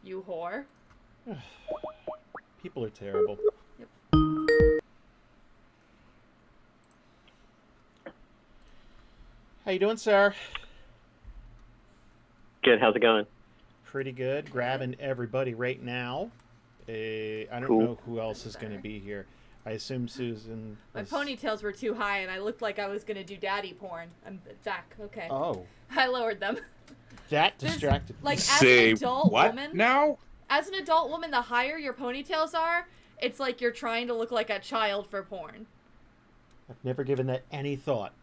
You whore. People are terrible. Yep. How you doing, sir? Good. How's it going? Pretty good. Grabbing everybody right now. I don't Cool. know who else is going to be here. I assume Susan. My is- ponytails were too high, and I looked like I was gonna do daddy porn. I'm back. Okay. Oh, I lowered them. that This- distracted me. Like, as Say an adult what woman, now? as an adult woman, the higher your ponytails are, it's like you're trying to look like a child for porn. I've never given that any thought.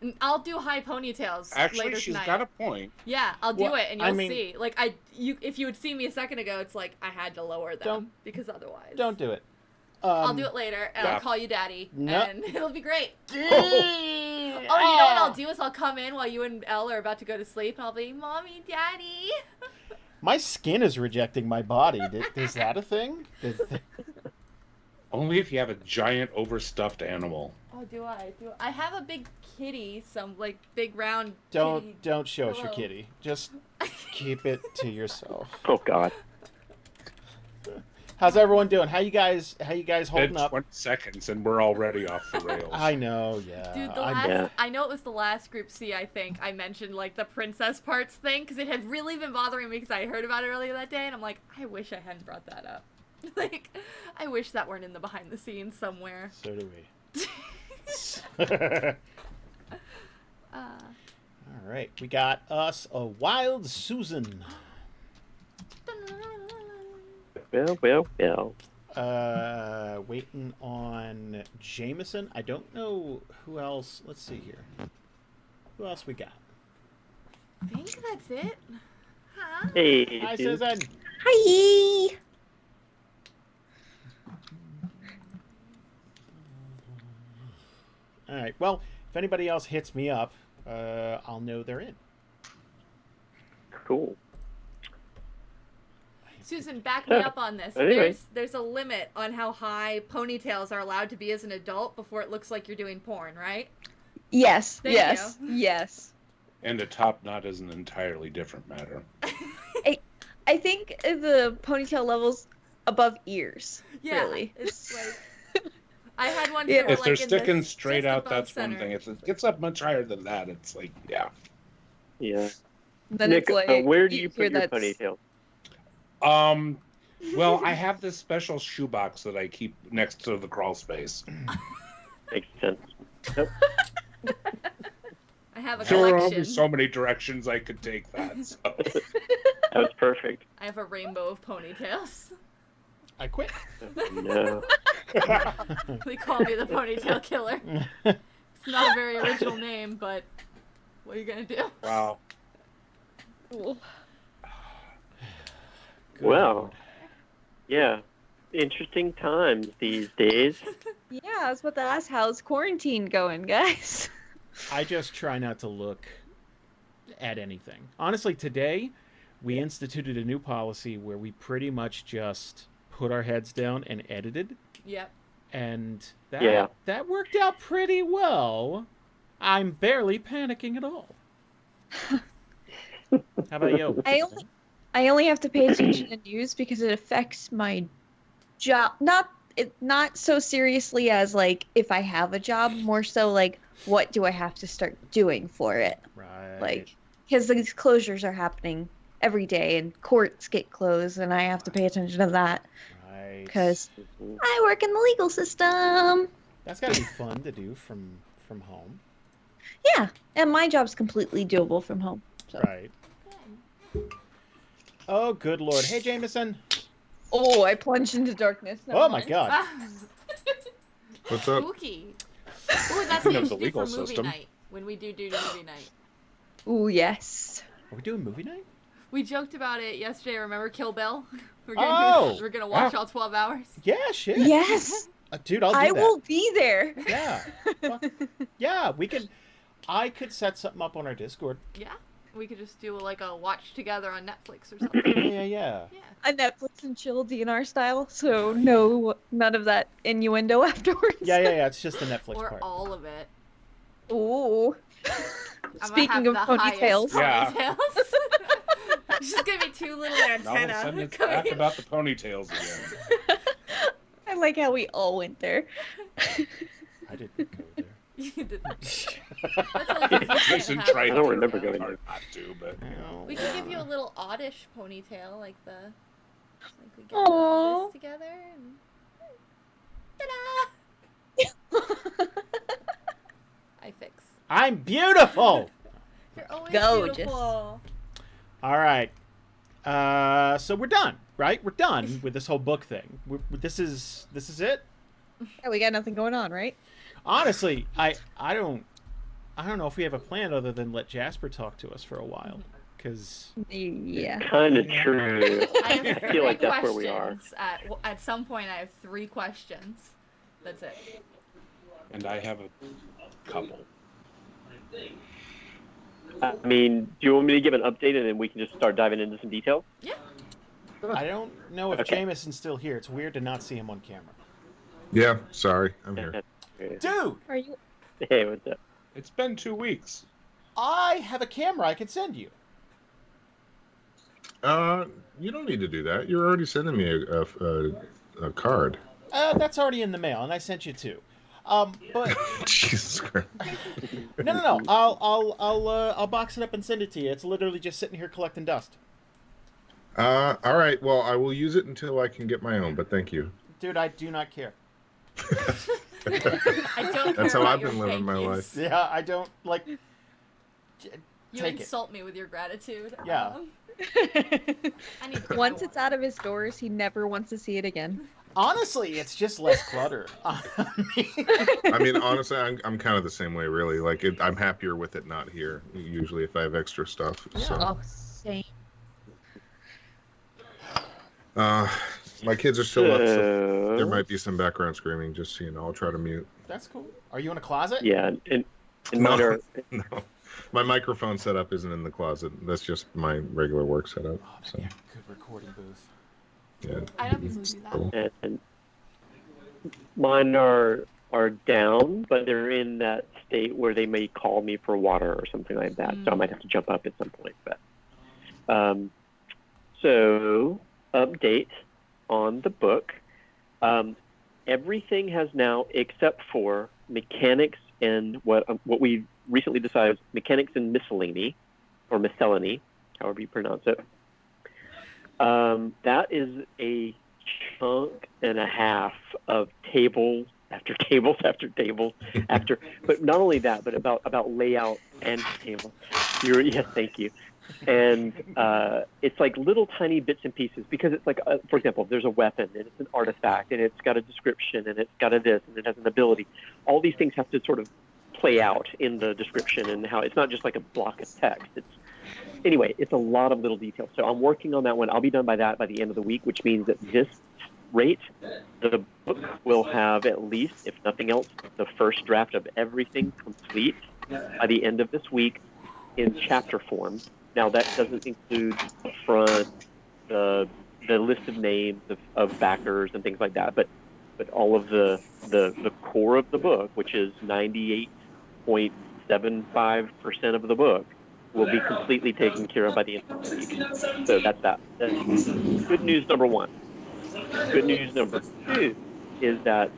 And I'll do high ponytails Actually, later she's tonight. got a point. Yeah, I'll do Well, it, and I you'll mean- see. Like, if you had seen me a second ago, it's like I had to lower them Don't- because otherwise. Don't do it. I'll do it later, and yeah. I'll call you daddy, No. and it'll be great. Oh, Oh, you know what I'll do is I'll come in while you and Elle are about to go to sleep, and I'll be, Mommy, Daddy. My skin is rejecting my body. Is that a thing? Only if you have a giant overstuffed animal. Oh, do I? I have a big kitty, some like big round. kitty. Don't show us your Hello. kitty. Just keep it to yourself. Oh God. How's everyone doing? How you guys holding Been up? 20 seconds and we're already off the rails. I know, yeah. Dude, the I'm- last, Yeah. I know it was the last group C, I think, I mentioned, like, the princess parts thing, because it had really been bothering me, because I heard about it earlier that day, and I'm like, I wish I hadn't brought that up. Like, I wish that weren't in the behind the scenes somewhere. So do we. All right, we got us a wild Susan. Well. Waiting on Jameson. I don't know who else. Let's see here. Who else we got? I think that's it. Huh? Hey. Hi, dude. Susan. Hi. All right. Well, if anybody else hits me up, I'll know they're in. Cool. Susan, back me up on this. Anyway. There's a limit on how high ponytails are allowed to be as an adult before it looks like you're doing porn, right? Yes. Thank yes. Yes. And a top knot is an entirely different matter. I think the ponytail levels above ears. Yeah, Really. it's like I had one. Yeah. For, If like, they're in sticking this- straight just out, above that's center. one thing. If it gets up much higher than that, it's like, yeah. Yeah. Then Nick, it's like where do you hear put your that's- ponytail? Well, I have this special shoebox that I keep next to the crawl space. Makes sense. Yep. I have a There are collection. only so many directions I could take that. So. That was perfect. I have a rainbow of ponytails. I quit. No. They call me the ponytail killer. It's not a very original name, but what are you gonna do? Wow. Cool. Good Well. Lord. Yeah. Interesting times these days. Yeah, I was about to ask, how's quarantine going, guys? I just try not to look at anything. Honestly, today we instituted a new policy where we pretty much just put our heads down and edited, Yep. and that Yeah. that worked out pretty well. I'm barely panicking at all. How about you? I only have to pay attention to news because it affects my job. Not so seriously as like if I have a job, more so like what do I have to start doing for it? Right. Like because these closures are happening every day and courts get closed and I have to pay attention to that Right. because I work in the legal system. That's gotta be fun to do from home. Yeah, and my job's completely doable from home. So. Right. Oh, good Lord. Hey, Jameson. Oh, I plunged into darkness. Never Oh, my mind. God. What's up? Spooky. Ooh, that's Speaking what of you the should do legal for movie system. night. When we do movie night. Ooh, yes. Are we doing movie night? We joked about it yesterday. Remember Kill Bill? We're Oh! we're gonna watch Yeah. all 12 hours. Yeah, shit. Yes, Dude, I'll do I that. will be there. Yeah. Fuck. Yeah, we could. I could set something up on our Discord. Yeah. We could just do like a watch together on Netflix or something. Yeah. Yeah. A Netflix and chill DNR style, so none of that innuendo afterwards. Yeah. It's just the Netflix Or part. all of it. Ooh. I'm gonna Speaking have of the highest ponytails. Yeah. ponytails. She's gonna be two little Now all of a antennae sudden it's coming back in. about the ponytails again. I like how we all went there. I didn't go there. You did. That's only 'cause you Jason can't have tried a I don't to, remember ponytail. going hard not to, but We could give you a little oddish ponytail, like we get Aw. this together. And... Ta-da! I fix. I'm beautiful. You're always Gorgeous. beautiful. All right. So we're done, right? We're done with this whole book thing. This is it. Yeah, we got nothing going on, right? Honestly, I don't know if we have a plan other than let Jasper talk to us for a while, because Yeah. Kind of true. I have I three feel like that's where we are. questions. At some point, I have 3 questions. That's it. and I have a couple. I mean, do you want me to give an update and then we can just start diving into some details? Yeah. I don't know if Okay. Jameson's still here. It's weird to not see him on camera. Yeah, sorry, I'm here. Dude, Are you? Hey, what's up? It's been 2 weeks. I have a camera I can send you. You don't need to do that. You're already sending me a card. That's already in the mail, and I sent you 2. But Jesus Christ. no. I'll box it up and send it to you. It's literally just sitting here collecting dust. All right. Well, I will use it until I can get my own. But thank you. Dude, I do not care. I don't That's care how about I've your been living my thank life. yous. Yeah, I don't like. You Take it. insult me with your gratitude. Yeah. I need to get Once my it's out of his doors, he never wants to see it again. Honestly, it's just less clutter. I mean, honestly, I'm kind of the same way, really. Like, I'm happier with it not here. Usually, if I have extra stuff. So, Oh, same. my kids are still up, so there So, might be some background screaming. Just so you know, I'll try to mute. That's cool. Are you in a closet? yeah, and No. mine are, No, my microphone setup isn't in the closet. That's just my regular work setup. Oh, So, yeah, good recording booth. yeah. I know people who do that. Cool. and mine are down, but they're in that state where they may call me for water or something like that. So I might have to jump up at some point. But so update on the book. Everything has now, except for mechanics and what we recently decided was mechanics and miscellany, or miscellany, however you pronounce it. That is a chunk and a half of tables after tables after tables after. But not only that, but about layout and tables. Yes, thank you. And it's like little tiny bits and pieces, because it's like, for example, if there's a weapon and it's an artifact and it's got a description and it's got a this and it has an ability. All these things have to sort of play out in the description, and how it's not just like a block of text. Anyway, it's a lot of little details. So I'm working on that one. I'll be done by that by the end of the week, which means that this rate, the book will have at least, if nothing else, the first draft of everything complete by the end of this week in chapter form. Now, that doesn't include the front, the list of names of backers and things like that, but all of the core of the book, which is 98.75% of the book, will be completely taken care of by the end of the week. So that's that. That's good news number 1. Good news number 2 is that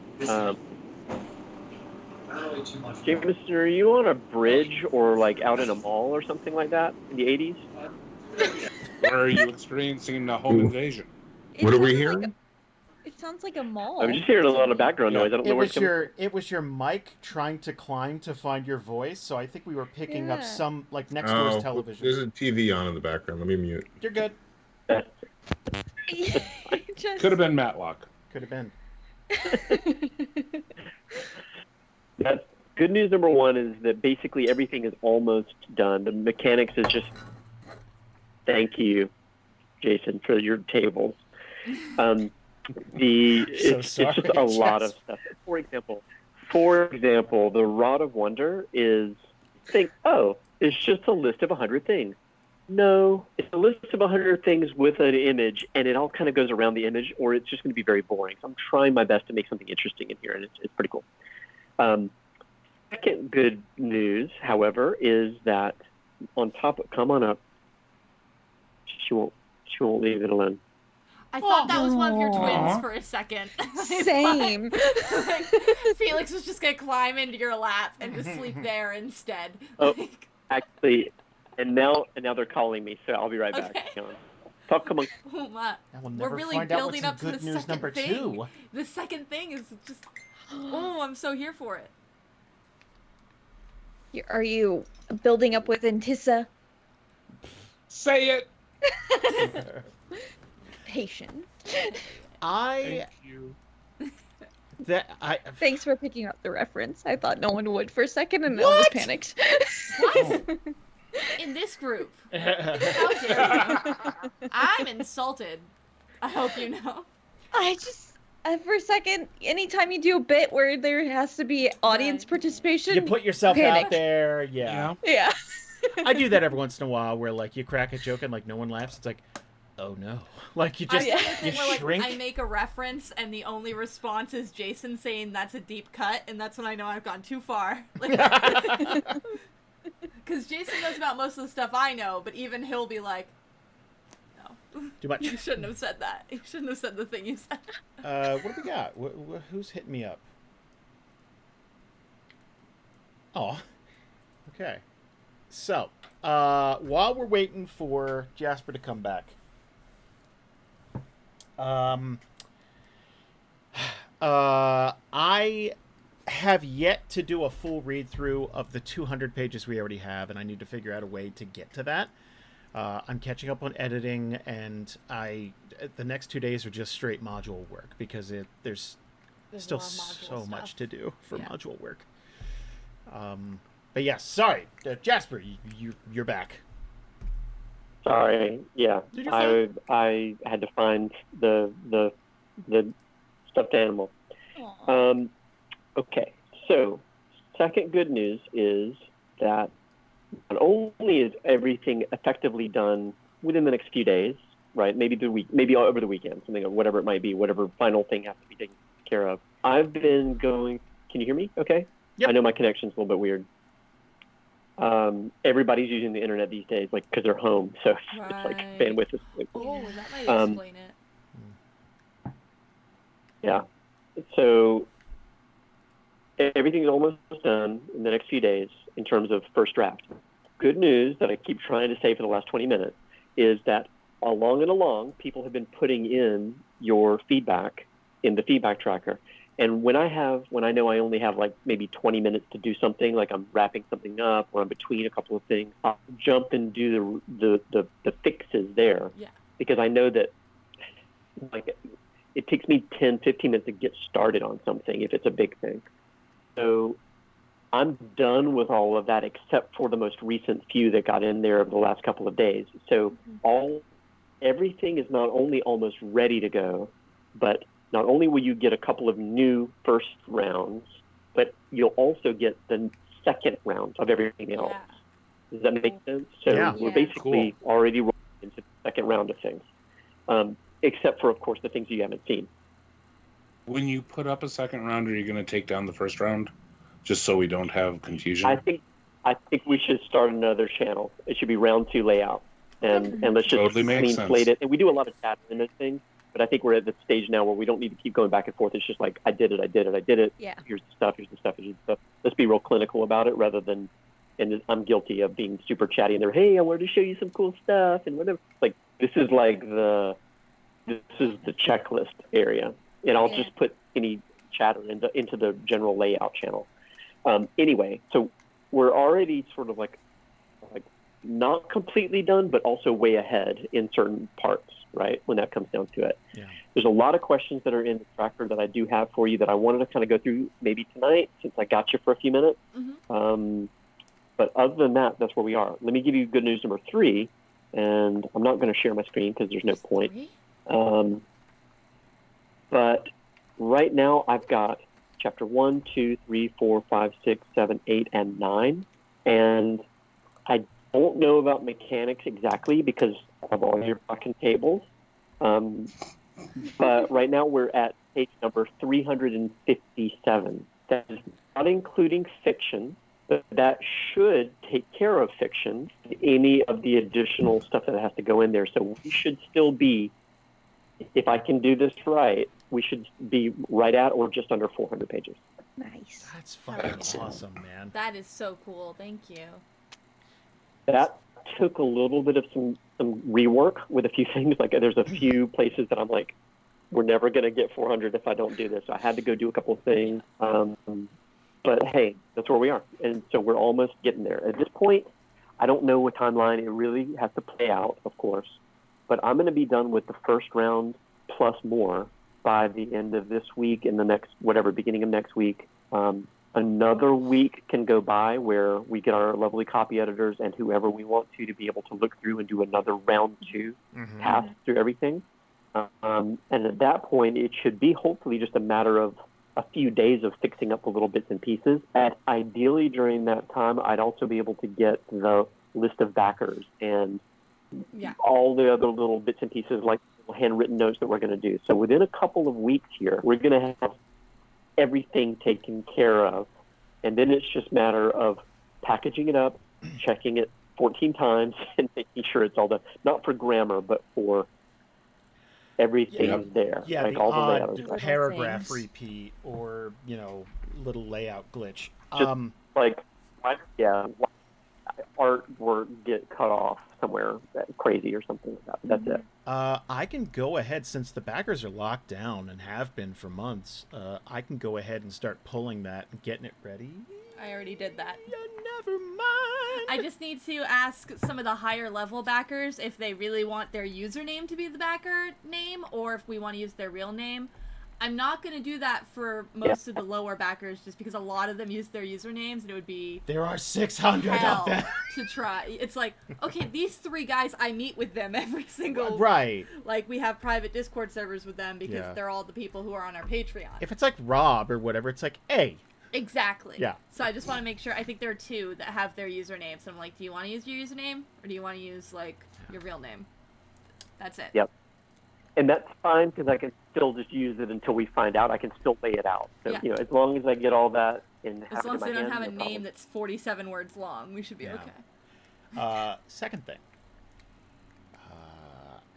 Jameson, are you on a bridge or like out in a mall or something like that in the 80s? Or are you experiencing a home invasion? What are we sounds hearing? Like it sounds like a mall. I'm just hearing a lot of background Yeah. noise. I don't know where it's coming It was your mic trying to climb to find your voice, so I think we were picking up Yeah. some like next door's There's television. a TV on in the background. Let me mute. You're good. from. Just... Could have been Matlock. Could have been. That's good news number 1 is that basically everything is almost done. The mechanics is just, thank you, Jason, for your tables. It's just a lot of stuff. For example, the Rod of Wonder is it's just a list of 100 things. No, it's a list of 100 things with an image, and it all kind of goes around the image, or it's just going to be very boring. So I'm trying my best to make something interesting in here, and it's pretty cool. Second good news, however, is that come on up. She won't leave it alone. I thought that was one of your twins Aw. for a second. I thought, Same. like, Felix was just gonna climb into your lap and just sleep there instead. Oh. Like, Actually, and now they're calling me, so I'll be right back. Okay. Hang on. Talk, come on. oh my. And we'll We're never really find out building what's up in to good the news second number thing. 2. The second thing is just, oh, I'm so here for it. Are you building up with Antissa? Say it. Patient. I Thank you. Thanks for picking up the reference. I thought no one would for a second and I almost What? panicked. What? In this group? How dare you? I'm insulted. I hope you know. I just, for a second, anytime you do a bit where there has to be audience Right. participation, you put yourself panic. out there, yeah. Yeah. I do that every once in a while where like you crack a joke and like no one laughs. It's like, oh no. Like you I just do the you thing where like shrink. I make a reference and the only response is Jason saying that's a deep cut, and that's when I know I've gone too far. Because Jason knows about most of the stuff I know, but even he'll be like, "No, Too much. you shouldn't have said that. You shouldn't have said the thing you said." What do we got? Who's hitting me up? Oh, okay. So, while we're waiting for Jasper to come back, I have yet to do a full read through of the 200 pages we already have, and I need to figure out a way to get to that. I'm catching up on editing, and the next 2 days are just straight module work because there's still a lot of module so stuff. much to do for Yeah. module work. But yes, sorry, Jasper, you're back. Sorry. Yeah. Dude, you're fine. I had to find the stuffed animal. Aw. Okay. So, second good news is that not only is everything effectively done within the next few days, right? Maybe over the weekend, something or whatever it might be, whatever final thing has to be taken care of. I've been going. Can you hear me? Okay. Yep. I know my connection's a little bit weird. Everybody's using the internet these days, like because they're home, so it's like Right. bandwidth is. Like, Oh, that might Um, explain it. yeah. So everything's almost done in the next few days in terms of first draft. Good news that I keep trying to say for the last 20 minutes is that along, people have been putting in your feedback in the feedback tracker. And when I know I only have like maybe 20 minutes to do something, like I'm wrapping something up or I'm between a couple of things, I'll jump and do the fixes there. Yeah. Because I know that like it takes me 10, 15 minutes to get started on something if it's a big thing. So I'm done with all of that except for the most recent few that got in there over the last couple of days. So everything is not only almost ready to go, but not only will you get a couple of new first rounds, but you'll also get the second round of everything else. Yeah. Does that make sense? So Yeah. we're Yeah. basically already rolling into the second round of things, except for, of course, the things you haven't seen. When you put up a second round, are you going to take down the first round, just so we don't have confusion? I think we should start another channel. It should be round 2 layout, and let's just Totally makes clean sense. slate it. And we do a lot of chat in those things, but I think we're at the stage now where we don't need to keep going back and forth. It's just like I did it. Yeah. Here's the stuff. Let's be real clinical about it rather than. And I'm guilty of being super chatty and they're, hey, I wanted to show you some cool stuff and whatever. Like this is the checklist area, and I'll just put any chatter into the general layout channel. Anyway, so we're already sort of like not completely done, but also way ahead in certain parts, right? When that comes down to it. Yeah. There's a lot of questions that are in the tracker that I do have for you that I wanted to kind of go through maybe tonight since I got you for a few minutes. Mm-hmm. But other than that, that's where we are. Let me give you good news number 3, and I'm not going to share my screen because there's no point. But right now I've got chapter 1, 2, 3, 4, 5, 6, 7, 8, and 9. And I don't know about mechanics exactly because of all your fucking tables. But right now we're at page number 357. That is not including fiction. But that should take care of fiction, any of the additional stuff that has to go in there. So we should still be, if I can do this right, we should be right at or just under 400 pages. Nice. That's fucking awesome, man. That is so cool. Thank you. That took a little bit of some rework with a few things. Like there's a few places that I'm like, we're never going to get 400 if I don't do this. So I had to go do a couple of things. But hey, that's where we are. And so we're almost getting there. At this point, I don't know what timeline. It really has to play out, of course. But I'm going to be done with the first round plus more by the end of this week and the next, beginning of next week. Another week can go by where we get our lovely copy editors and whoever we want to be able to look through and do another round 2 pass through everything. And at that point, it should be hopefully just a matter of a few days of fixing up the little bits and pieces. And ideally, during that time, I'd also be able to get the list of backers and all the other little bits and pieces, like handwritten notes that we're going to do. So within a couple of weeks here, we're going to have everything taken care of. And then it's just a matter of packaging it up, checking it 14 times, and making sure it's all done. Not for grammar, but for everything there. Yeah, like the all the odd layouts. paragraph things. repeat or, little layout glitch. Just artwork get cut off somewhere crazy or something like that. That's it. I can go ahead, since the backers are locked down and have been for months, I can go ahead and start pulling that and getting it ready. I already did that. Never mind. I just need to ask some of the higher level backers if they really want their username to be the backer name or if we want to use their real name. I'm not going to do that for most of the lower backers just because a lot of them use their usernames and it would be There are 600 of hell them. to try. It's like, okay, these 3 guys, I meet with them every single... Right. Like, we have private Discord servers with them because Yeah. they're all the people who are on our Patreon. If it's like Rob or whatever, it's like, hey. Exactly. Yeah. So I just want to make sure. I think there are 2 that have their usernames. So I'm like, do you want to use your username or do you want to use like your real name? That's it. Yep. And that's fine because I can still just use it until we find out. I can still lay it out. So Yeah. as long as I get all that in As long as they don't have a no name problem. that's 47 words long, we should be Yeah. okay. Second thing.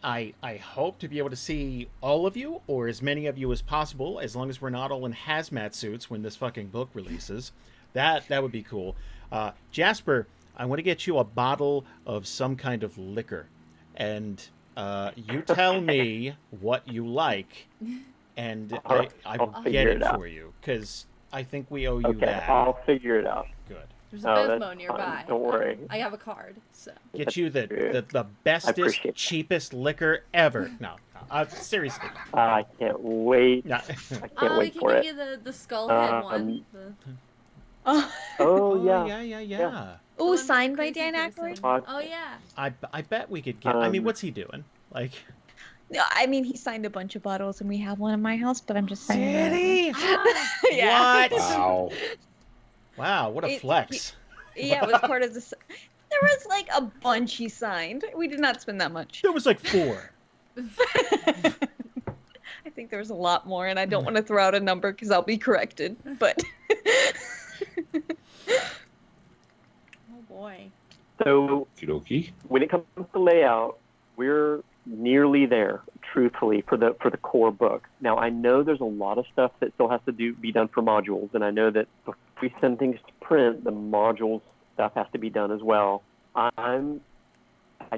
I hope to be able to see all of you, or as many of you as possible, as long as we're not all in hazmat suits when this fucking book releases. That would be cool. Jasper, I want to get you a bottle of some kind of liquor. And you tell me what you like, and I will I'll get figure it it out. for you, because I think we owe you Okay, that. I'll figure it out. Good. There's a Oh, Bevmo that's nearby. fine. Don't worry. I have a card, so. Get you the I bestest, appreciate that. cheapest liquor ever. No, seriously. I can't wait. No. I can't Oh, we wait can for give it. you the skull head one. Oh, Oh, yeah. yeah. The one ooh, with the signed by crazy Dan person. Aykroyd? Oh yeah. I bet we could get. I mean, Um, what's he doing? Like, No, I mean, he signed a bunch of bottles, and we have one in my house. But I'm just saying. Did he? Yeah. What? Wow. Wow, what a It- flex. Yeah, it was part of the. There was like a bunch he signed. We did not spend that much. There was like 4. I think there was a lot more, and I don't want to throw out a number because I'll be corrected. But Oh boy. So Okie when it comes to layout, we're nearly there, truthfully, for the core book. Now, I know there's a lot of stuff that still has to be done for modules, and I know that before we send things to print, the modules stuff has to be done as well. I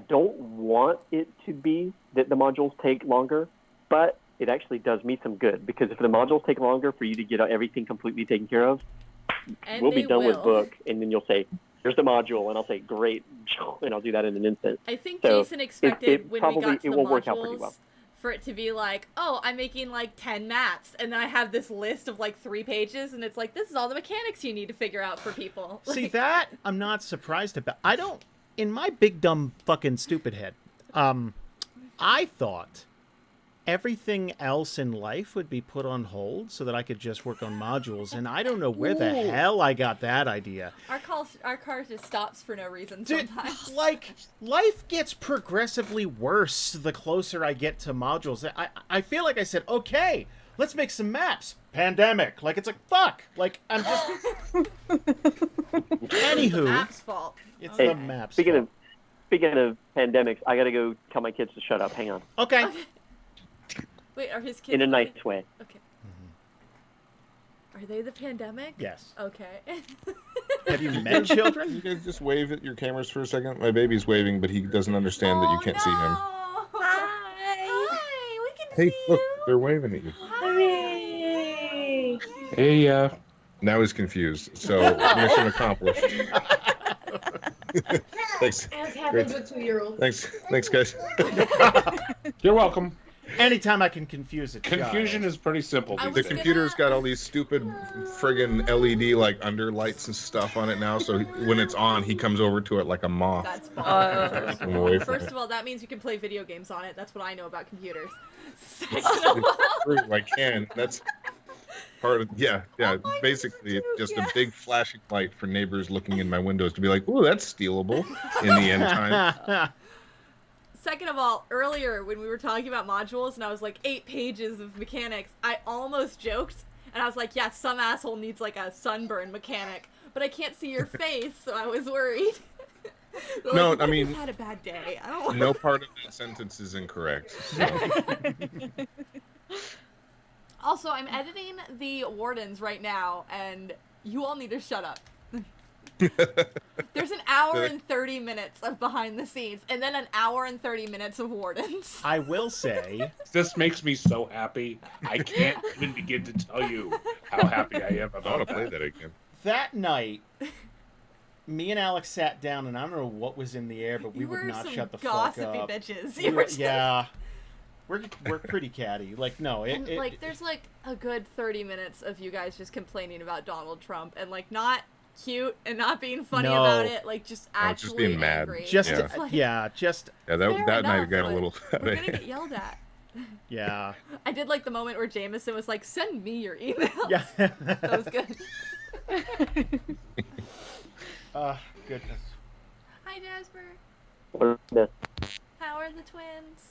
don't want it to be that the modules take longer, but it actually does me some good, because if the modules take longer for you to get everything completely taken care of, And we'll be they done with will. book, and then you'll say, here's the module, and I'll say, great, and I'll do that in an instant. I think So, Jason expected it when we probably- got to it the will work out pretty modules well. for it to be like, oh, I'm making like 10 maps, and then I have this list of like 3 pages, and it's like, this is all the mechanics you need to figure out for people. See, Like, that I'm not surprised about. I don't, in my big dumb fucking stupid head, I thought everything else in life would be put on hold so that I could just work on modules, and I don't know where the Ooh. hell I got that idea. our car just stops for no reason Dude, sometimes. like, life gets progressively worse the closer I get to modules. I feel like I said, okay, let's make some maps. Pandemic. Like, it's like, fuck. Like, I'm just... Anywho. Map's fault. It's Hey, the maps. speaking fault. of pandemics, I gotta go tell my kids to shut up. Hang on. Okay. Wait, are his kids In a nice way. Okay. Are they the pandemic? Yes. Okay. Have you met children? You guys just wave at your cameras for a second. My baby's waving, but he doesn't understand that you can't see him. Hi. Hi. We can Hey, see look, you. they're waving at you. Hooray! Hey, Now he's confused. So mission accomplished. Thanks. As happens Great. with 2-year-olds. Thanks, guys. you're welcome. Anytime I can confuse a child. Confusion is pretty simple. I these The was days. computer's got all these stupid friggin' LED like underlights and stuff on it now. So when it's on, he comes over to it like a moth. That's bonkers. I'm away from First it. of all, that means you can play video games on it. That's what I know about computers. Second of all, True, I can. That's part of yeah. Basically, it's just a big flashing light for neighbors looking in my windows to be like, "Ooh, that's stealable." In the end time, second of all, earlier when we were talking about modules and I was like 8 pages of mechanics, I almost joked and I was like, yeah, some asshole needs like a sunburn mechanic, but I can't see your face, so I was worried. Like, No, what I if mean, you've had a bad day. I don't. no part of that sentence is incorrect. So. Also, I'm editing the Wardens right now, and you all need to shut up. There's an hour and 30 minutes of behind the scenes, and then an hour and 30 minutes of Wardens. I will say, This makes me so happy. I can't even begin to tell you how happy I am I about want to play that again. that night, me and Alex sat down, and I don't know what was in the air, but we You would were not some shut the fuck gossipy up. bitches. We You were- were just- yeah. We're pretty catty. Like, no, And, like, there's like a good 30 minutes of you guys just complaining about Donald Trump and like not cute and not being funny No. about it, like just Oh, just actually being mad. angry. just Yeah. It's like, yeah, just Yeah, fair that night enough, got a but little. We're gonna get yelled at. yeah, I did like the moment where Jameson was like, "Send me your email." yeah. That was good. Goodness. Hi, Jasper. Or this. How are the twins?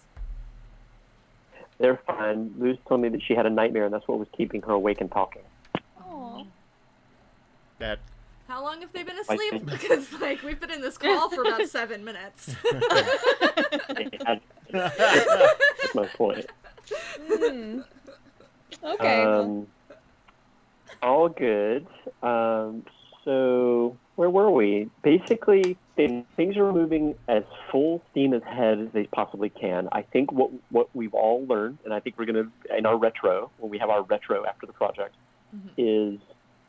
They're fine. Luz told me that she had a nightmare, and that's what was keeping her awake and talking. Aw. That How long have they been I asleep? think- Because like we've been in this call for about 7 minutes. That's my point. Hmm. Okay. well, All good. So where were we? Basically, things are moving as full steam ahead as they possibly can. I think what we've all learned, and I think we're going to, in our retro, when we have our retro after the project, is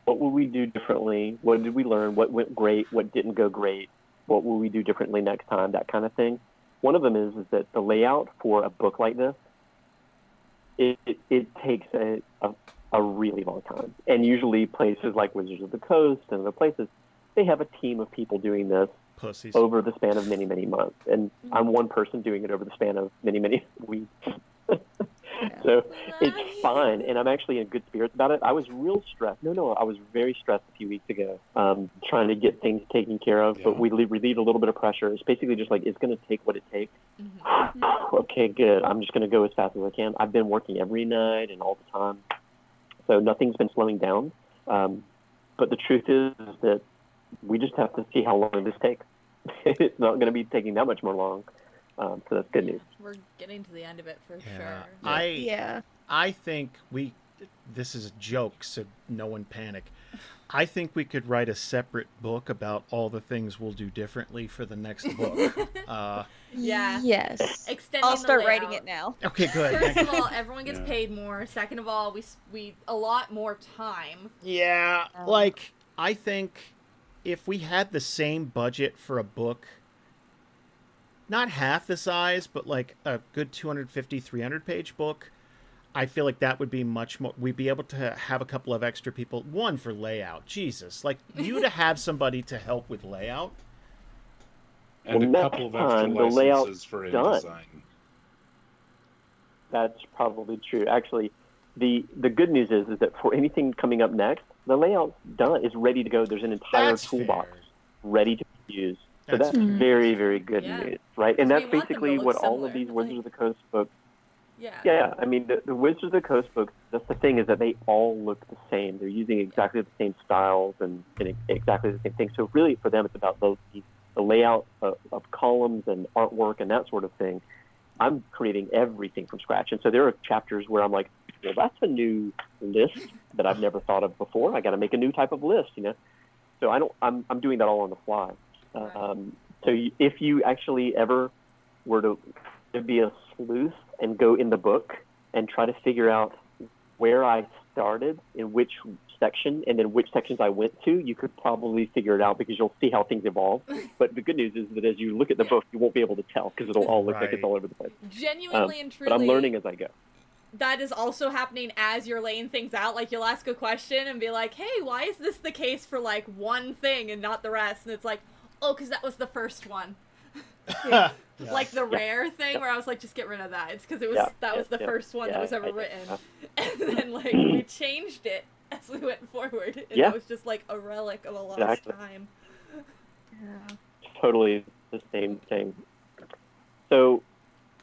what will we do differently? What did we learn? What went great? What didn't go great? What will we do differently next time? That kind of thing. One of them is that the layout for a book like this, it takes a really long time. And usually places like Wizards of the Coast and other places, they have a team of people doing this pussies. over the span of many, many months. And I'm one person doing it over the span of many, many weeks. So it's fine. And I'm actually in good spirits about it. I was real stressed. No, I was very stressed a few weeks ago trying to get things taken care of. But we relieved a little bit of pressure. It's basically just like, it's going to take what it takes. Okay, good. I'm just going to go as fast as I can. I've been working every night and all the time. So nothing's been slowing down. But the truth is that we just have to see how long this takes. It's not going to be taking that much more long. So that's good news. We're getting to the end of it for Yeah. sure. yeah. I think this is a joke, so no one panic. I think we could write a separate book about all the things we'll do differently for the next book. Yeah. Yes. Extending I'll the start writing layout. it now. Okay, good. First of all, everyone gets Yeah. paid more. Second of all, we a lot more time. Yeah, like, I think if we had the same budget for a book, not half the size, but like a good 250, 300-page book, I feel like that would be much more... We'd be able to have a couple of extra people. One, for layout. Jesus. Like, you to have somebody to help with layout. And Well, a next couple of extra time, the layout's licenses for done. InDesign. That's probably true. Actually, the good news is that for anything coming up next, the layout's done. It's ready to go. There's an entire That's toolbox fair. ready to be used. So That's that's fair. very, very good Yeah. news, right? And Because that's we want them to basically look what all similar, of these like- Wizards of the Coast books Yeah. Yeah, I mean, the Wizards of the Coast books, that's the thing, is that they all look the same. They're using exactly the same styles and exactly the same thing. So really, for them, it's about the layout of columns and artwork and that sort of thing. I'm creating everything from scratch. And so there are chapters where I'm like, well, that's a new list that I've never thought of before. I got to make a new type of list, you know? So I'm doing that all on the fly. If you actually ever were to be a sleuth and go in the book and try to figure out where I started in which section and then which sections I went to, you could probably figure it out because you'll see how things evolve. But the good news is that as you look at the book, you won't be able to tell because it'll all look like it's all over the place. Genuinely and truly. But I'm learning as I go. That is also happening as you're laying things out. Like, you'll ask a question and be like, hey, why is this the case for, like, one thing and not the rest? And it's like, oh, because that was the first one. Yeah. Like the rare thing where I was like, just get rid of that. It's because it was that was the first one that was ever written. And then, like, we changed it as we went forward. And it was just, like, a relic of a lost time. Yeah. Totally the same thing. So,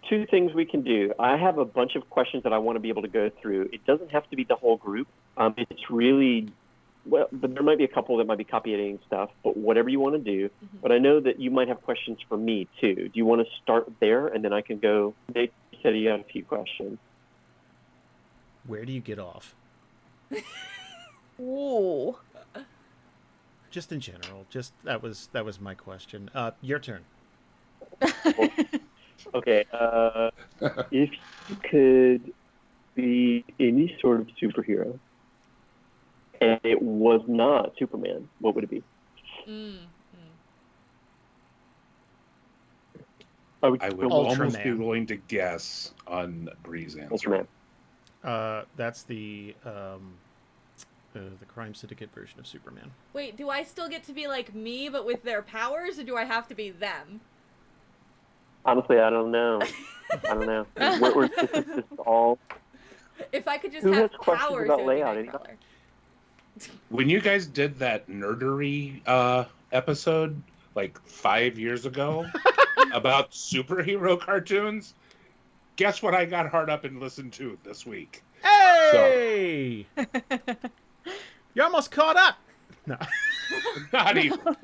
2 things we can do. I have a bunch of questions that I want to be able to go through. It doesn't have to be the whole group. It's really, well, but there might be a couple that might be copy editing stuff, but whatever you want to do. Mm-hmm. But I know that you might have questions for me too. Do you want to start there and then I can go? Nick said he had a few questions. Where do you get off? Ooh. Just in general. Just that was my question. Your turn. Well, okay. If you could be any sort of superhero and it was not Superman, what would it be? I would almost Ultraman. be willing to guess on Bree's answer. Ultraman. That's the crime syndicate version of Superman. Wait, do I still get to be like me but with their powers, or do I have to be them? Honestly, I don't know. This is all. If I could just Who have has questions powers, about it would be layout? Nightcrawler. When you guys did that nerdery episode like 5 years ago about superhero cartoons, guess what I got hard up and listened to this week? Hey! So. You're almost caught up. No. Not even. All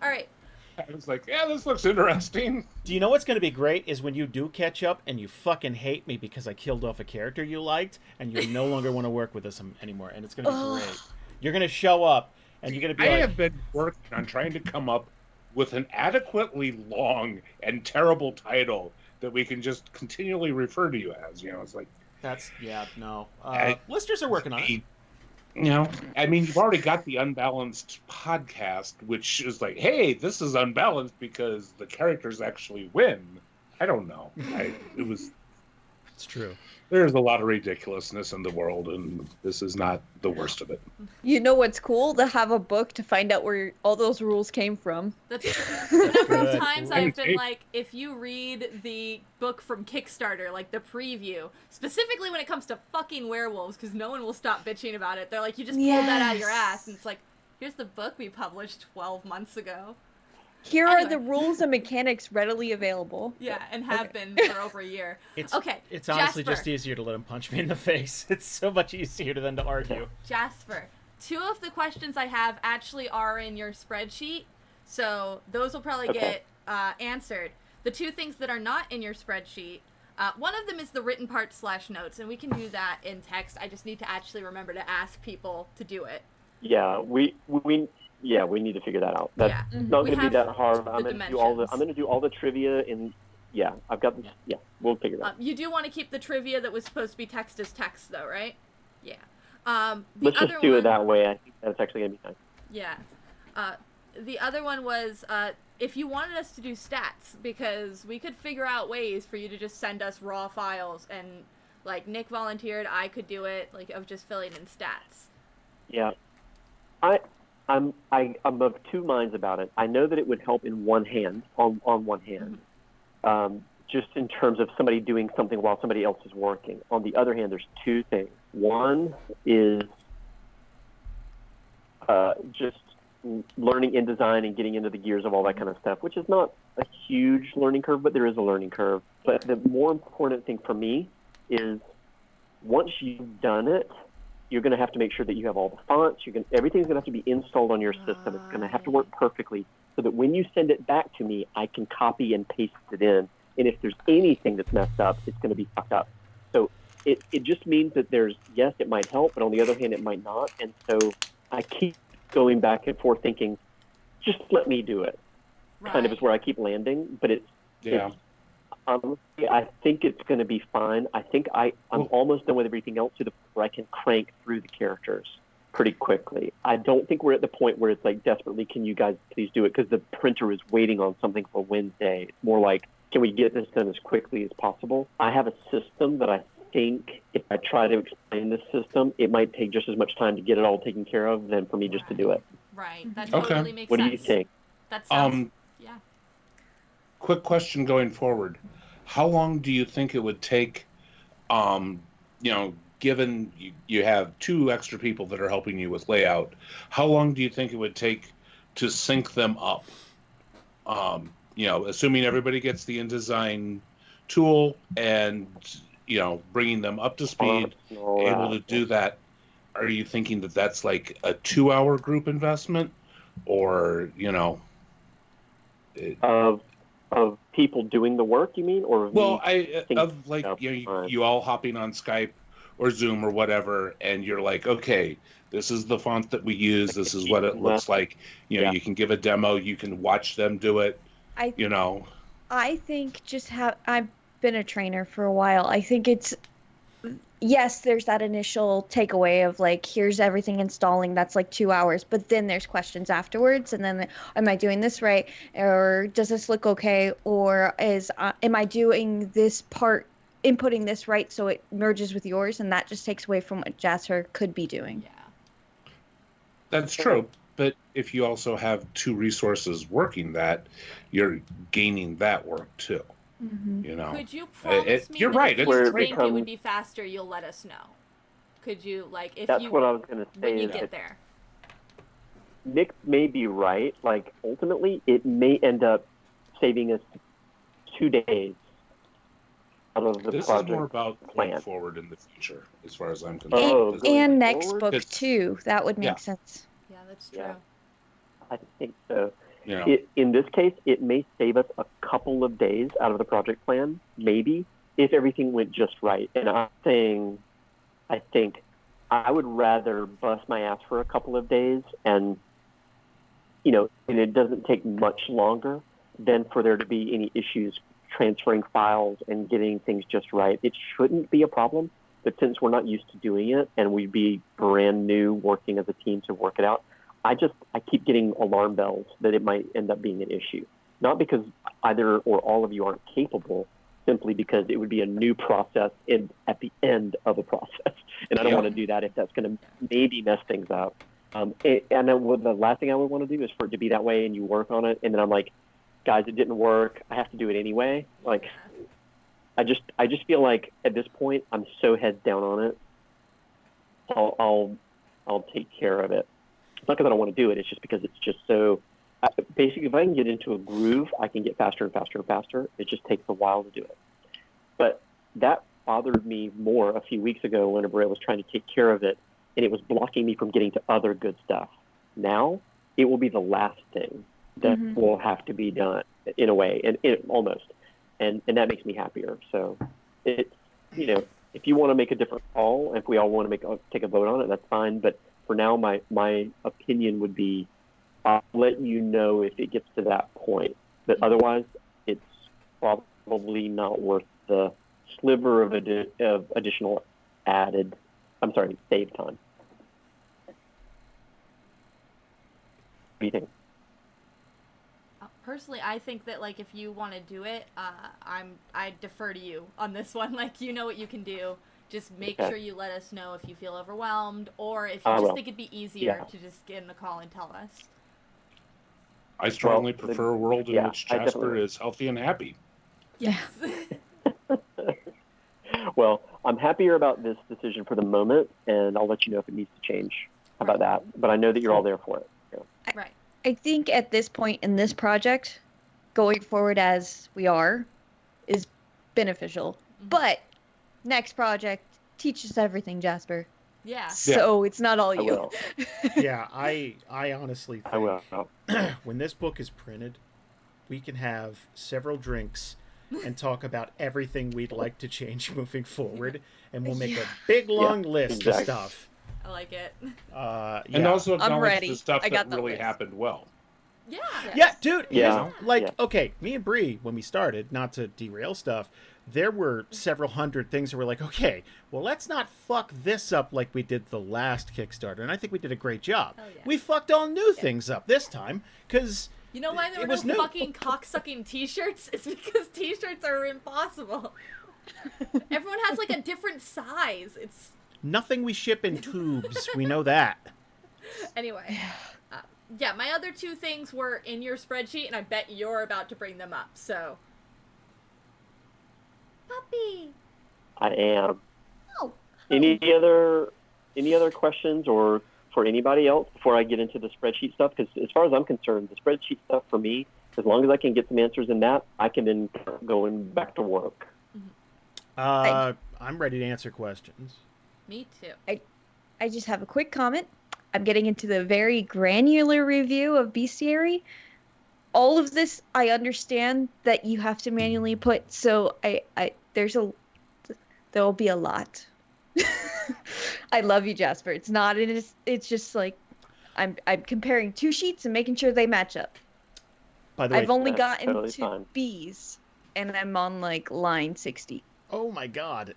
right. I was like, yeah, this looks interesting. Do you know what's going to be great is when you do catch up and you fucking hate me because I killed off a character you liked and you no longer want to work with us anymore. And it's going to be great. You're going to show up and you're going to be I have been working on trying to come up with an adequately long and terrible title that we can just continually refer to you as. You know, it's like... Listeners are working on it. You know, I mean, you've already got the Unbalanced podcast, which is like, hey, this is unbalanced because the characters actually win. I don't know. It's true. There's a lot of ridiculousness in the world, and this is not the worst of it. You know what's cool? To have a book to find out where all those rules came from. That's true. The number of times I've been like, if you read the book from Kickstarter, like the preview, specifically when it comes to fucking werewolves, because no one will stop bitching about it. They're like, you just pulled that out of your ass, and it's like, here's the book we published 12 months ago. Here are the rules and mechanics readily available. Yeah, and have been for over a year. It's honestly Jasper. just easier to let him punch me in the face. It's so much easier than to argue. Jasper, 2 of the questions I have actually are in your spreadsheet, so those will probably get answered. The 2 things that are not in your spreadsheet, one of them is the written part / notes, and we can do that in text. I just need to actually remember to ask people to do it. Yeah, we need to figure that out. That's not going to be that hard. I'm going to do all the trivia in. Yeah, I've got this. Yeah, we'll figure it out. You do want to keep the trivia that was supposed to be text as text, though, right? Yeah. Let's just do it that way. I think that's actually going to be nice. Yeah. The other one was if you wanted us to do stats, because we could figure out ways for you to just send us raw files, and like Nick volunteered, I could do it, like of just filling in stats. Yeah. I'm of 2 minds about it. I know that it would help in one hand, on one hand, just in terms of somebody doing something while somebody else is working. On the other hand, there's 2 things. One is just learning InDesign and getting into the gears of all that kind of stuff, which is not a huge learning curve, but there is a learning curve. But the more important thing for me is once you've done it, you're going to have to make sure that you have all the fonts. Everything's going to have to be installed on your system. It's going to have to work perfectly so that when you send it back to me, I can copy and paste it in. And if there's anything that's messed up, it's going to be fucked up. So it just means that yes, it might help, but on the other hand, it might not. And so I keep going back and forth thinking, just let me do it. Right. Kind of is where I keep landing. But honestly, I think it's going to be fine. I think I'm almost done with everything else to the point where I can crank through the characters pretty quickly. I don't think we're at the point where it's like desperately, can you guys please do it? Because the printer is waiting on something for Wednesday. It's more like, can we get this done as quickly as possible? I have a system that I think if I try to explain this system, it might take just as much time to get it all taken care of than for me just to do it. Right. That totally makes sense. What do you think? That sounds, yeah. Quick question going forward. How long do you think it would take, given you have 2 extra people that are helping you with layout, how long do you think it would take to sync them up? Assuming everybody gets the InDesign tool and, bringing them up to speed, able to do that, are you thinking that that's like a 2-hour group investment or, Of people doing the work, you mean, or you all hopping on Skype or Zoom or whatever, and you're like, okay, this is the font that we use. This is what it looks like. You can give a demo. You can watch them do it. I think I've been a trainer for a while. I think yes, there's that initial takeaway of like, here's everything installing. That's like 2 hours, but then there's questions afterwards. And then, am I doing this right? Or does this look okay? Or am I doing this part, inputting this right so it merges with yours? And that just takes away from what Jasper could be doing. Yeah. That's true. But if you also have 2 resources working that, you're gaining that work too. Mm-hmm. Could you promise me you're that right. if you think it would be faster, you'll let us know? Could you, That's what I was going to say. When you get there. Nick may be right. Like, ultimately, it may end up saving us 2 days out of the this project. This is more about plan. Going forward in the future, as far as I'm concerned. And next book, too. That would make sense. Yeah, that's true. Yeah, I think so. Yeah. In this case, it may save us a couple of days out of the project plan, maybe, if everything went just right. And I think I would rather bust my ass for a couple of days and it doesn't take much longer than for there to be any issues transferring files and getting things just right. It shouldn't be a problem, but since we're not used to doing it and we'd be brand new working as a team to work it out, I keep getting alarm bells that it might end up being an issue. Not because either or all of you aren't capable, simply because it would be a new process at the end of a process. And I don't want to do that if that's going to maybe mess things up. And then the last thing I would want to do is for it to be that way and you work on it. And then I'm like, guys, it didn't work. I have to do it anyway. Like, I just feel like at this point, I'm so heads down on it. I'll take care of it. It's not because I don't want to do it. It's just because it's just so. Basically, if I can get into a groove, I can get faster and faster and faster. It just takes a while to do it. But that bothered me more a few weeks ago whenever I was trying to take care of it, and it was blocking me from getting to other good stuff. Now, it will be the last thing that will have to be done in a way, and almost. And that makes me happier. So, it's, if you want to make a different call, if we all want to take a vote on it, that's fine. But for now, my opinion would be, I'll let you know if it gets to that point. But otherwise, it's probably not worth the sliver of additional save time. What do you think? Personally, I think that if you want to do it, I defer to you on this one. You know what you can do. Just make sure you let us know if you feel overwhelmed, or if you just think it'd be easier to just get in the call and tell us. I strongly prefer a world in which Jasper is healthy and happy. Yes. Well, I'm happier about this decision for the moment, and I'll let you know if it needs to change about that. But I know that you're all there for it. Right. I think at this point in this project, going forward as we are is beneficial. But next project, teach us everything, Jasper. Yeah. So it's not all I you. will. Yeah, I honestly I will. think when this book is printed, we can have several drinks and talk about everything we'd like to change moving forward, and we'll make a big long list exactly. of stuff. I like it. Yeah. And also I'm acknowledge ready. the stuff I got that the really list. happened well. Yeah. Yeah, dude. Yeah. Okay, me and Bree, when we started, not to derail stuff, there were several hundred things that were like, okay, well, let's not fuck this up like we did the last Kickstarter. And I think we did a great job. Hell yeah. We fucked all new things up this time because You know why there it were was no new. fucking cocksucking t-shirts? It's because t-shirts are impossible. Everyone has like a different size. It's nothing we ship in tubes. We know that. anyway. Yeah, my other two things were in your spreadsheet, and I bet you're about to bring them up. So, puppy. I am. Oh. Any other questions or for anybody else before I get into the spreadsheet stuff? Because as far as I'm concerned, the spreadsheet stuff for me, as long as I can get some answers in that, I can then start going back to work. I'm ready to answer questions. Me too. I just have a quick comment. I'm getting into the very granular review of bestiary. All of this, I understand that you have to manually put, so there'll be a lot. I love you, Jasper. It's not, it's just like, I'm comparing two sheets and making sure they match up. By the way, I've only That's gotten totally to fine. B's, and I'm on like line 60. oh my god,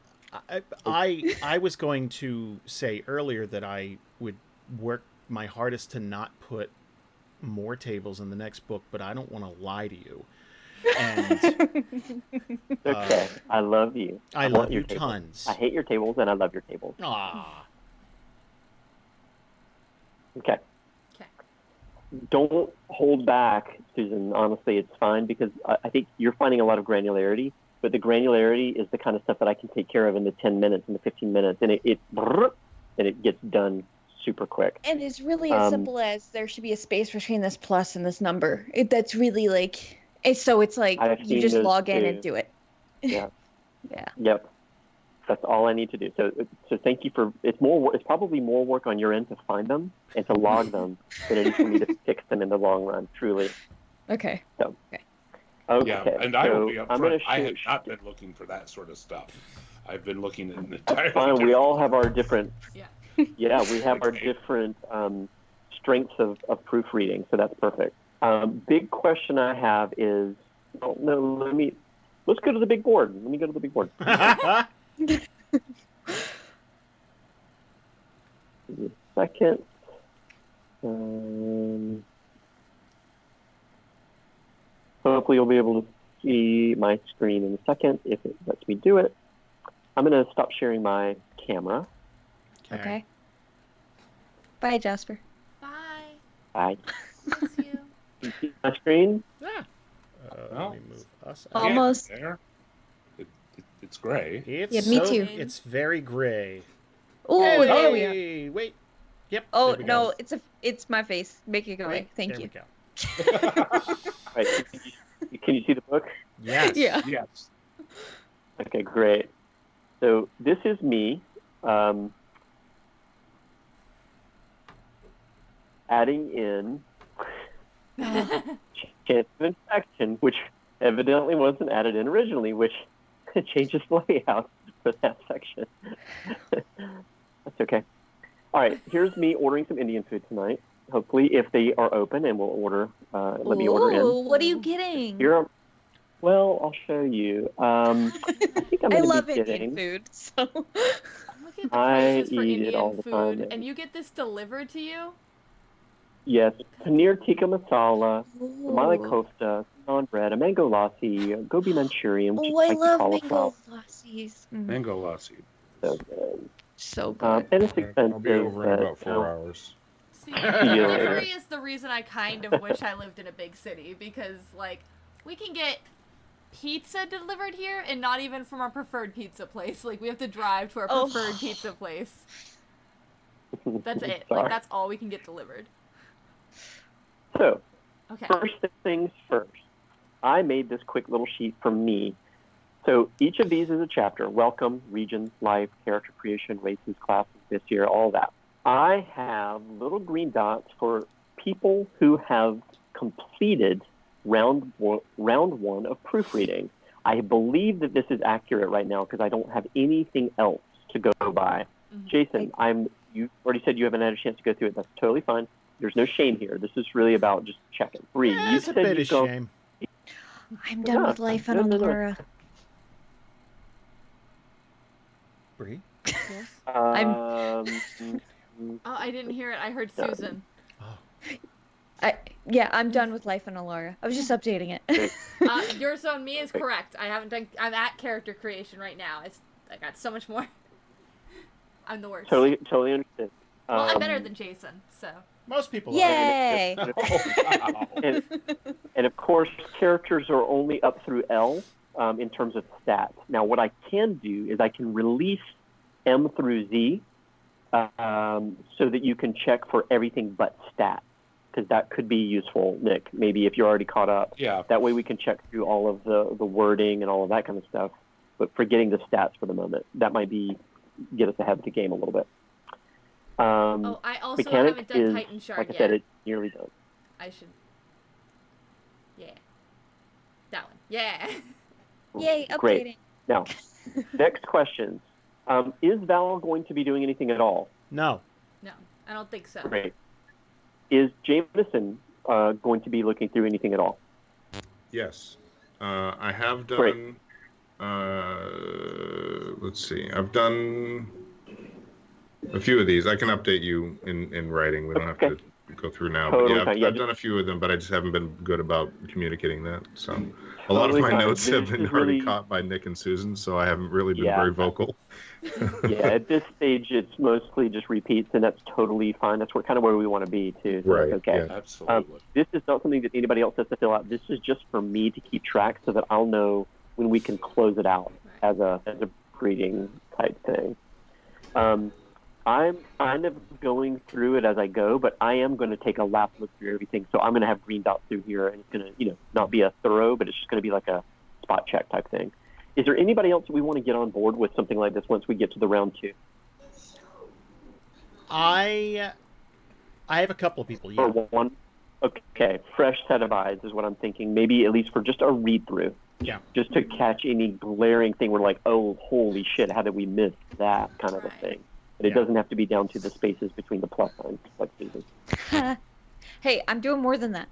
I was going to say earlier that I would work my hardest to not put more tables in the next book, but I don't want to lie to you. And Okay, I love you. I want love your you tables. tons. I hate your tables and I love your tables. Ah, Okay. Okay. Don't hold back, Susan. Honestly, it's fine because I think you're finding a lot of granularity, but the granularity is the kind of stuff that I can take care of in the 10 minutes, in the 15 minutes, and it gets done super quick. And it's really as simple as there should be a space between this plus and this number. That's really like, so it's like I've you seen just those log in too. and do it. Yeah. Yeah. Yep. That's all I need to do. So thank you for. It's probably more work on your end to find them and to log them than it is for me to fix them in the long run. Truly. Okay. Okay. Yeah, and I will be I'm gonna upfront. I have shoot. not been looking for that sort of stuff. I've been looking at an That's entirely fine. We different all have our stuff. different. Yeah. Yeah, we have our Okay. different strengths of proofreading, so that's perfect. Big question I have is, well, no, let's go to the big board. Let me go to the big board. Second. Hopefully you'll be able to see my screen in a second if it lets me do it. I'm going to stop sharing my camera. Okay. Bye, Jasper. Bye. Bye. Miss you. You see my screen? Yeah. Well, Let me move us Oh. out. Almost. There. It's gray. It's Yeah, me too. It's very gray. Oh, hey, there we are. Wait. Yep. Oh there we no, go. it's my face. Make it go away. Right, Thank there you. we go. All right. Can you see the book? Yes. Yeah. Yes. Okay, great. So this is me adding in chance of infection, which evidently wasn't added in originally, which changes the layout for that section. That's okay. All right, here's me ordering some Indian food tonight. Hopefully, if they are open, and we'll order. Let me order in. Ooh, what are you getting? Here, well, I'll show you. I think I'm I going to love be getting. Indian food, so. I'm looking at the I prices for eat it all Indian the food, time. and you get this delivered to you? Yes, paneer tikka masala, Ooh. Somali kofta, naan bread, a mango lassi, gobi Manchurian, which Oh, is I spicy love cauliflower. mango lassies. Mango lassi. So good. So good. And it's expensive. I'll be over in but, about 4 hours. See, See you later. delivery is the reason I kind of wish I lived in a big city, because, like, we can get pizza delivered here, and not even from our preferred pizza place. Like, we have to drive to our Oh. preferred pizza place. That's it. Sorry. Like, that's all we can get delivered. So, Okay. first things first. I made this quick little sheet for me. So each of these is a chapter: welcome, regions, life, character creation, races, classes, this year, all that. I have little green dots for people who have completed round one of proofreading. I believe that this is accurate right now because I don't have anything else to go by. Mhm. Jason, you already said you haven't had a chance to go through it. That's totally fine. There's no shame here. This is really about just checking. Bree, you It's a said bit you of go. shame. I'm done with life on No. Allura. Bree? Yes. Um, Oh, I didn't hear it. I heard Done. Susan. Oh. I'm done with life on Allura. I was just updating it. Your zone me is correct. I haven't done. I'm at character creation right now. I got so much more. I'm the worst. totally understood. Well, I'm better than Jason, so. Most people are. Yay! Oh, wow. And of course, characters are only up through L in terms of stats. Now, what I can do is I can release M through Z so that you can check for everything but stats, because that could be useful, Nick, maybe if you're already caught up. Yeah. That way we can check through all of the wording and all of that kind of stuff, but forgetting the stats for the moment. That might get us ahead of the game a little bit. Oh, I also mechanics haven't done is, Titan Shard like I yet. said, it's nearly done. I should. Yeah. That one. Yeah. Yay, updating. Great. Now, next question. Is Val going to be doing anything at all? No. No, I don't think so. Great. Is Jameson going to be looking through anything at all? Yes. I have Great. done, let's see, I've done a few of these. I can update you in writing. We don't have to go through now. Totally but fine. I've done a few of them, but I just haven't been good about communicating that. So a lot of Totally my fine. notes have This been is already really- caught by Nick and Susan, so I haven't really been Yeah. very vocal. Yeah, at this stage, it's mostly just repeats, and that's totally fine. That's kind of where we want to be, too. So Right, that's okay. yeah. Absolutely. This is not something that anybody else has to fill out. This is just for me to keep track so that I'll know when we can close it out as a greeting type thing. I'm kind of going through it as I go, but I am going to take a lap look through everything. So I'm going to have green dots through here, and it's going to, not be a thorough, but it's just going to be like a spot check type thing. Is there anybody else we want to get on board with something like this once we get to the round 2? I have a couple of people. Or Yeah. one? Okay, fresh set of eyes is what I'm thinking. Maybe at least for just a read through. Yeah. Just to catch any glaring thing we're like, oh, holy shit, how did we miss that kind of a Right. thing? But it Yeah. doesn't have to be down to the spaces between the plus signs, like Susan. Hey, I'm doing more than that.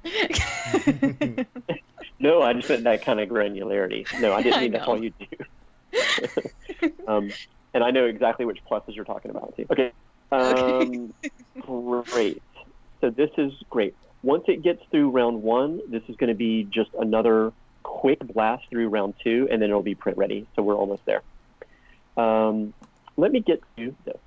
No, I just meant that kind of granularity. No, I didn't I mean that's know. all you do. And I know exactly which pluses you're talking about, too. Okay. Great. So this is great. Once it gets through round 1, this is going to be just another quick blast through round 2, and then it'll be print ready. So we're almost there. Let me get to this.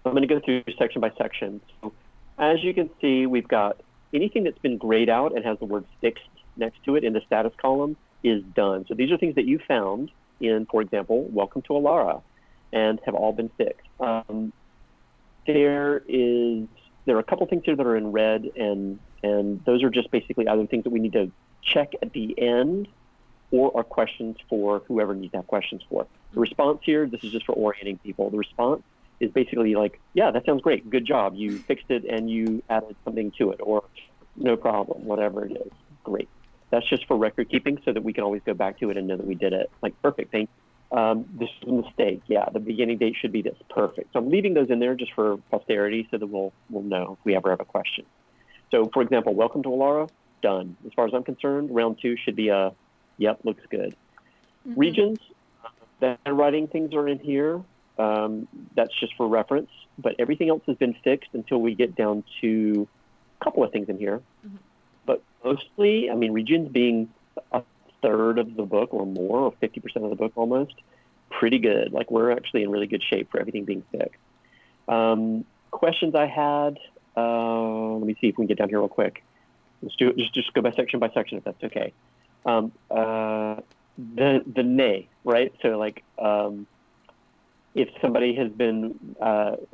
I'm going to go through section by section. So as you can see, we've got anything that's been grayed out and has the word fixed next to it in the status column is done. So these are things that you found in, for example, Welcome to Alara, and have all been fixed. There are a couple things here that are in red, and those are just basically either things that we need to check at the end or are questions for whoever needs to have questions for. The response here, this is just for orienting people. The response is basically like, yeah, that sounds great. Good job. You fixed it and you added something to it, or no problem, whatever it is. Great. That's just for record keeping so that we can always go back to it and know that we did it. Like, perfect, thank you. This is a mistake. Yeah, the beginning date should be this. Perfect. So I'm leaving those in there just for posterity so that we'll know if we ever have a question. So, for example, Welcome to Alara, done. As far as I'm concerned, round 2 should be a, yep, looks good. Mhm. Regions, the handwriting things are in here. That's just for reference, but everything else has been fixed until we get down to a couple of things in here. Mhm. But mostly, I mean, regions being a third of the book or more, or 50% of the book almost, pretty good. Like, we're actually in really good shape for everything being fixed. Questions I had, let me see if we can get down here real quick. Let's do it. Just go by section if that's okay. The nay, right? So like, if somebody has been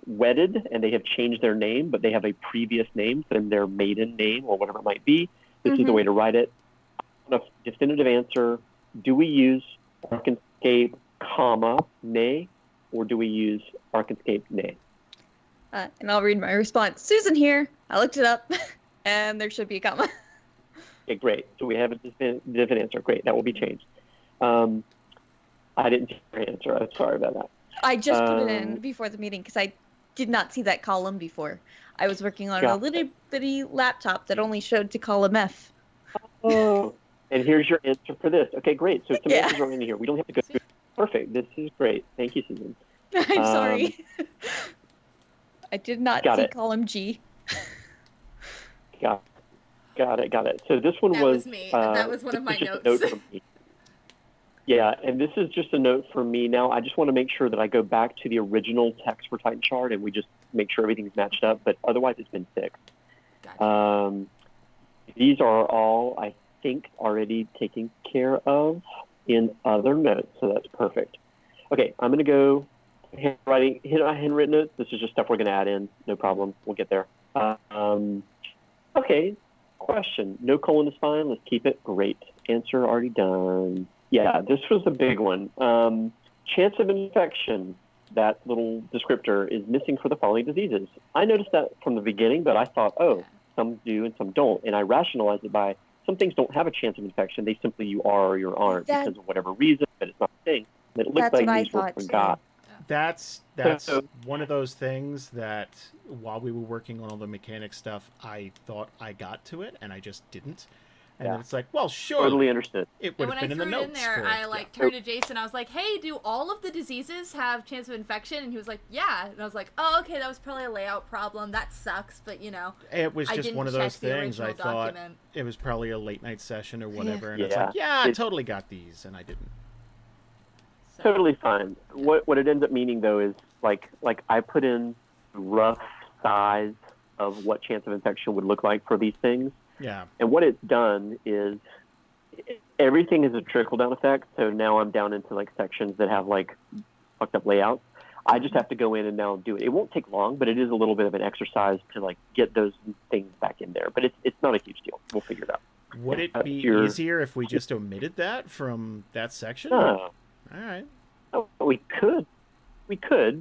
wedded and they have changed their name, but they have a previous name, then their maiden name or whatever it might be, this is the way to write it. a definitive answer. Do we use Arkanscape, nay, or do we use Arkanscape, nay? And I'll read my response. Susan here. I looked it up, and there should be a comma. Okay, great. So we have a definitive answer. Great, that will be changed. I didn't see your answer. I'm sorry about that. I just put it in before the meeting because I did not see that column before. I was working on a little bitty laptop that only showed to column F. Oh, and here's your answer for this. Okay, great. So some answers are in here. We don't have to go through. Perfect. This is great. Thank you, Susan. I'm sorry. I did not see column G. Got it. So this one That was me. That was one of my notes. Yeah, and this is just a note for me now. I just want to make sure that I go back to the original text for Titan Chart and we just make sure everything's matched up, but otherwise it's been fixed. Gotcha. These are all, I think, already taken care of in other notes, so that's perfect. Okay, I'm going to go handwritten notes. This is just stuff we're going to add in. No problem. We'll get there. Okay, question. No colon is fine. Let's keep it. Great. Answer already done. Yeah, this was a big one. Chance of infection, that little descriptor, is missing for the following diseases. I noticed that from the beginning, but I thought, some do and some don't. And I rationalized it by some things don't have a chance of infection. They simply you are or you aren't because of whatever reason, but it's not a thing. But it looks like these were forgot. That's one of those things that while we were working on all the mechanic stuff, I thought I got to it and I just didn't. And then it's like, well, sure. Totally understood. It would have been in the notes. When I threw it in there, I turned to Jason. I was like, "Hey, do all of the diseases have chance of infection?" And he was like, "Yeah." And I was like, "Oh, okay, that was probably a layout problem. That sucks, but it was just one of those things. I thought it was probably a late night session or whatever, and it's like, I totally got these, and I didn't. Totally fine. What it ends up meaning though is like I put in rough size of what chance of infection would look like for these things. Yeah. And what it's done is everything is a trickle-down effect. So now I'm down into like sections that have like fucked up layouts. I just have to go in and now do it. It won't take long, but it is a little bit of an exercise to like get those things back in there. But it's not a huge deal. We'll figure it out. Would it be easier if we just omitted that from that section? All right. Oh, we could,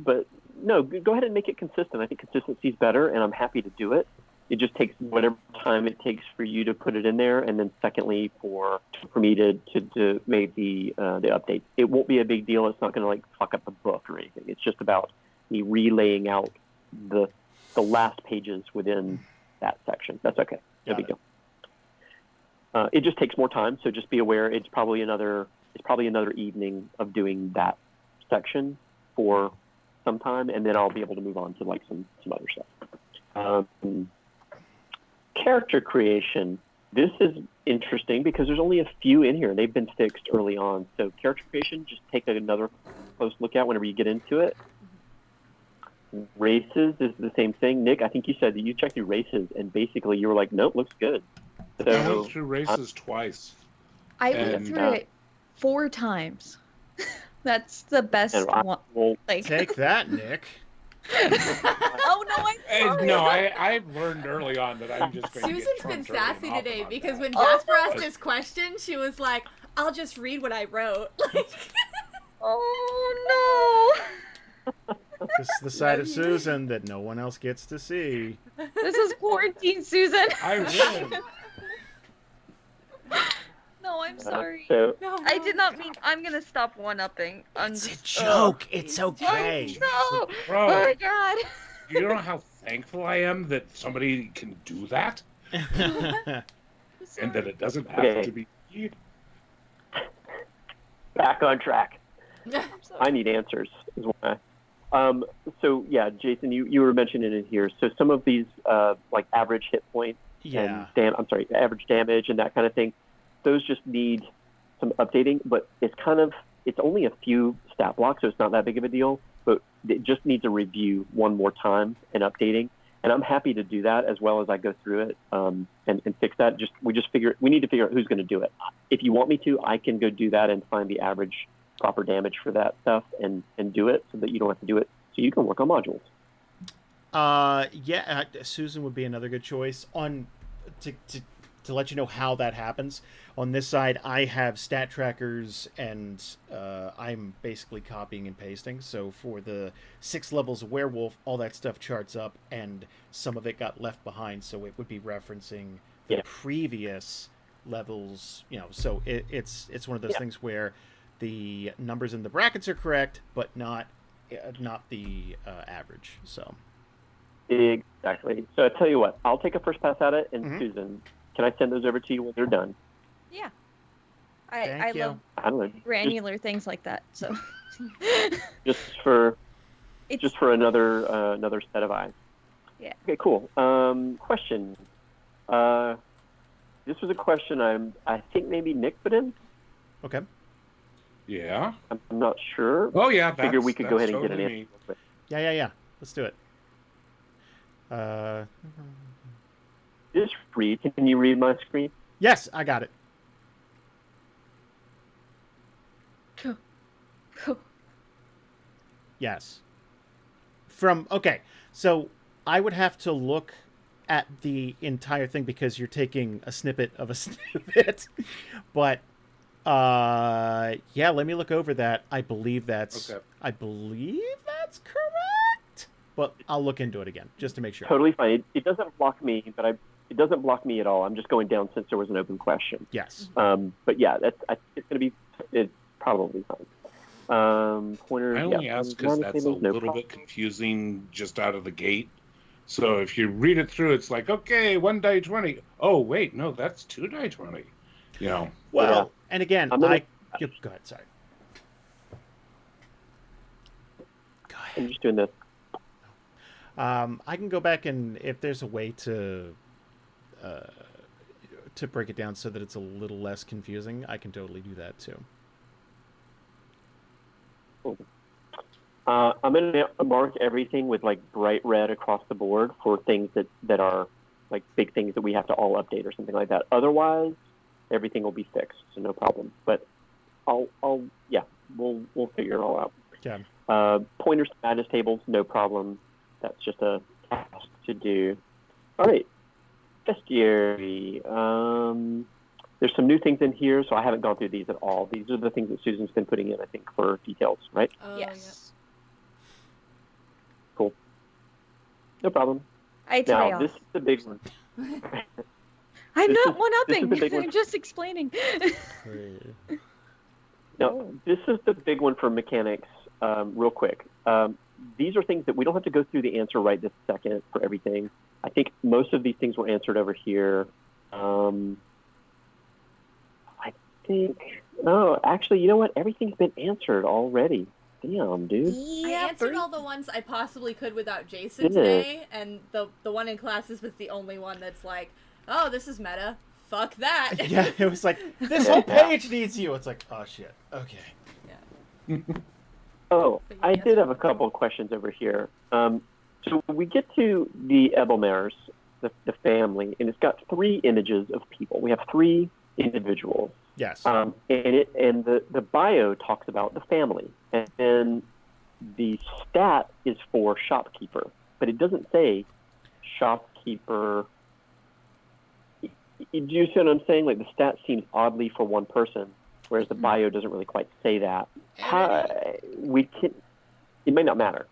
but no, go ahead and make it consistent. I think consistency is better, and I'm happy to do it. It just takes whatever time it takes for you to put it in there, and then secondly, for me to make the updates. It won't be a big deal. It's not going to like fuck up the book or anything. It's just about me relaying out the last pages within that section. That's okay. No big deal. It just takes more time, so just be aware. It's probably another evening of doing that section for some time, and then I'll be able to move on to like some other stuff. Character creation. This is interesting because there's only a few in here. They've been fixed early on. So character creation, just take another close look at whenever you get into it. Races is the same thing. Nick, I think you said that you checked through races, and basically you were like, nope, looks good. So, I went through races twice. I went through it 4 times. That's the best one. Take that, Nick. Oh no, I'm sorry. No, I learned early on that I'm just going Susan's to get been sassy today because when that. Jasper asked his question, she was like, "I'll just read what I wrote." Oh no. This is the side of Susan that no one else gets to see. This is quarantine, Susan. I win. No, I'm sorry. So, I did not mean. I'm gonna stop one-upping. It's a joke. It's okay. No. Bro, Oh my god. you know how thankful I am that somebody can do that, and that it doesn't have to be you. Back on track. I need answers. Is why. So yeah, Jason, you were mentioning it here. So some of these like average hit points and average damage and that kind of thing. Those just need some updating, but it's only a few stat blocks, so it's not that big of a deal, but it just needs a review one more time and updating. And I'm happy to do that as well as I go through it and fix that. We need to figure out who's going to do it. If you want me to, I can go do that and find the average proper damage for that stuff and do it so that you don't have to do it. So you can work on modules. Susan would be another good choice. to let you know how that happens. On this side, I have stat trackers, and I'm basically copying and pasting. So for the 6 levels of werewolf, all that stuff charts up, and some of it got left behind, so it would be referencing the previous levels. So it's one of those things where the numbers in the brackets are correct, but not the average. So exactly. So I tell you what, I'll take a first pass at it, and Mhm. Susan, can I send those over to you when they're done? Yeah. Thank I you. love I don't know. granular things like that. So Just for it's another set of eyes. Yeah. Okay, cool. Question. This was a question I think maybe Nick put in. Okay. Yeah. I'm not sure. Oh yeah. I figured we could go ahead and get an totally answer real quick. Yeah. Let's do it. Just read. Can you read my screen? Yes, I got it. Yes. Okay, so I would have to look at the entire thing because you're taking a snippet of a snippet. But yeah, let me look over that. I believe that's correct. But I'll look into it again just to make sure. Totally fine. It doesn't block me, but it doesn't block me at all. I'm just going down since there was an open question. Yes. But yeah, it's probably fine. Pointers. I only ask because that's a little bit confusing just out of the gate. So if you read it through, it's like, okay, 1 die 20. Oh, wait, no, that's 2 die 20. Well, and again, go ahead, sorry. Go ahead. I'm just doing this. I can go back, and if there's a way to break it down so that it's a little less confusing, I can totally do that too. Cool. I'm going to mark everything with like bright red across the board for things that are like big things that we have to all update or something like that. Otherwise, everything will be fixed, so no problem. But we'll figure it all out. Yeah. Pointers to madness tables, no problem. That's just a task to do. All right. Bestiary. There's some new things in here, so I haven't gone through these at all. These are the things that Susan's been putting in, I think, for details, right? Yes. Cool. No problem. Now, this is the big one. I'm This not is- one-upping. this is the big one. I'm just explaining. No, this is the big one for mechanics, real quick. These are things that we don't have to go through the answer right this second for everything. I think most of these things were answered over here. Actually, you know what? Everything's been answered already. Damn, dude. I answered all the ones I possibly could without Jason today, and the one in classes was the only one that's like, oh, this is meta. Fuck that. Yeah, it was like, this whole page needs you. It's like, oh shit. Okay. Yeah. Oh, I did have a couple of questions over here. So we get to the Ebelmers, the family, and it's got 3 images of people. We have 3 individuals. Yes. And the bio talks about the family, and then the stat is for shopkeeper, but it doesn't say shopkeeper. Do you see what I'm saying? Like the stat seems oddly for one person, whereas the bio doesn't really quite say that. It may not matter.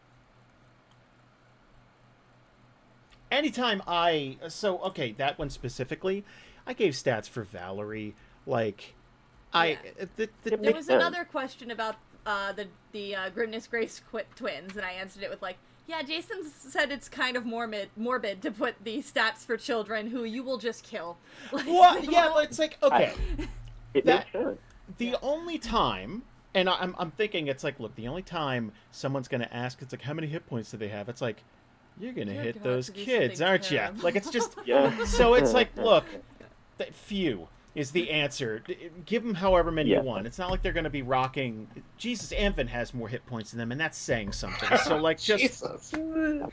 Anytime that one specifically, I gave stats for Valerie. Like, There was another question about the Grimness Grace twins, and I answered it with like, yeah, Jason said it's kind of morbid to put the stats for children who you will just kill. Like, what? Yeah, it's like, okay. It makes sense. The only time, and I'm thinking, it's like, look, the only time someone's going to ask, it's like, how many hit points do they have? It's like, you're going to hit those kids, aren't you? Like, it's just, so it's like, look, few is the answer. Give them however many you want. It's not like they're going to be rocking. Jesus, Anvin has more hit points than them, and that's saying something. So, like, just... So,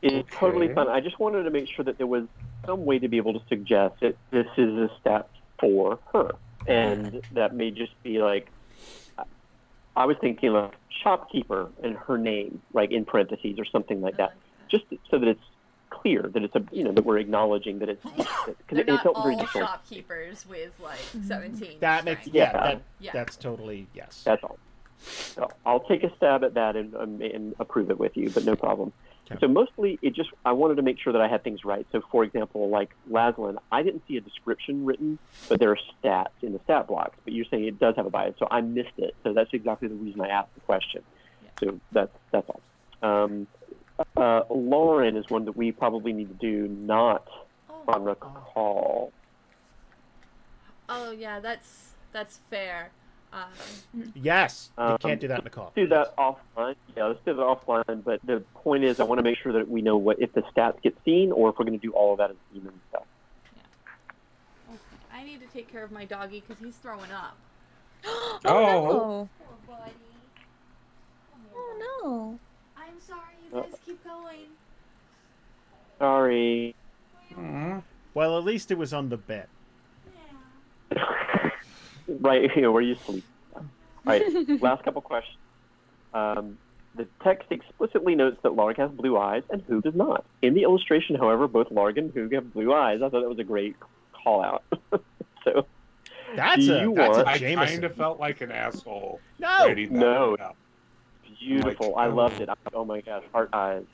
it's totally fun. I just wanted to make sure that there was some way to be able to suggest that this is a stat for her. And that may just be like, I was thinking like shopkeeper and her name, like in parentheses or something like that, just so that it's clear, that it's that we're acknowledging that it's because They're it not felt very all disjointed. shopkeepers with like 17. That makes strength. that's totally yes. That's all. So I'll take a stab at that and approve it with you, but no problem. Okay. So mostly I wanted to make sure that I had things right. So for example, like Laslin, I didn't see a description written, but there are stats in the stat blocks, but you're saying it does have a bias, so I missed it. So that's exactly the reason I asked the question. Yeah. So that's all. Lauren is one that we probably need to do, not on a call. Oh yeah, that's fair. Yes, you can't do that in the call. Let's do that offline. Yeah, let's do that offline. But the point is, I want to make sure that we know if the stats get seen or if we're going to do all of that as demon stuff. Yeah. Okay. I need to take care of my doggy because he's throwing up. Oh, Oh. Poor buddy. no. Oh no. I'm sorry. You guys keep going. Sorry. Aw. Well, at least it was on the bed. Yeah. Right here where you sleep. All right, last couple questions. The text explicitly notes that Larg has blue eyes and Hoog does not. In the illustration, however, both Larg and Hoog have blue eyes. I thought that was a great call out. So That's Do a you that's want- a I Jameson. kind of felt like an asshole. No. writing that No. out. beautiful. Like, I loved it. Oh my gosh, heart eyes.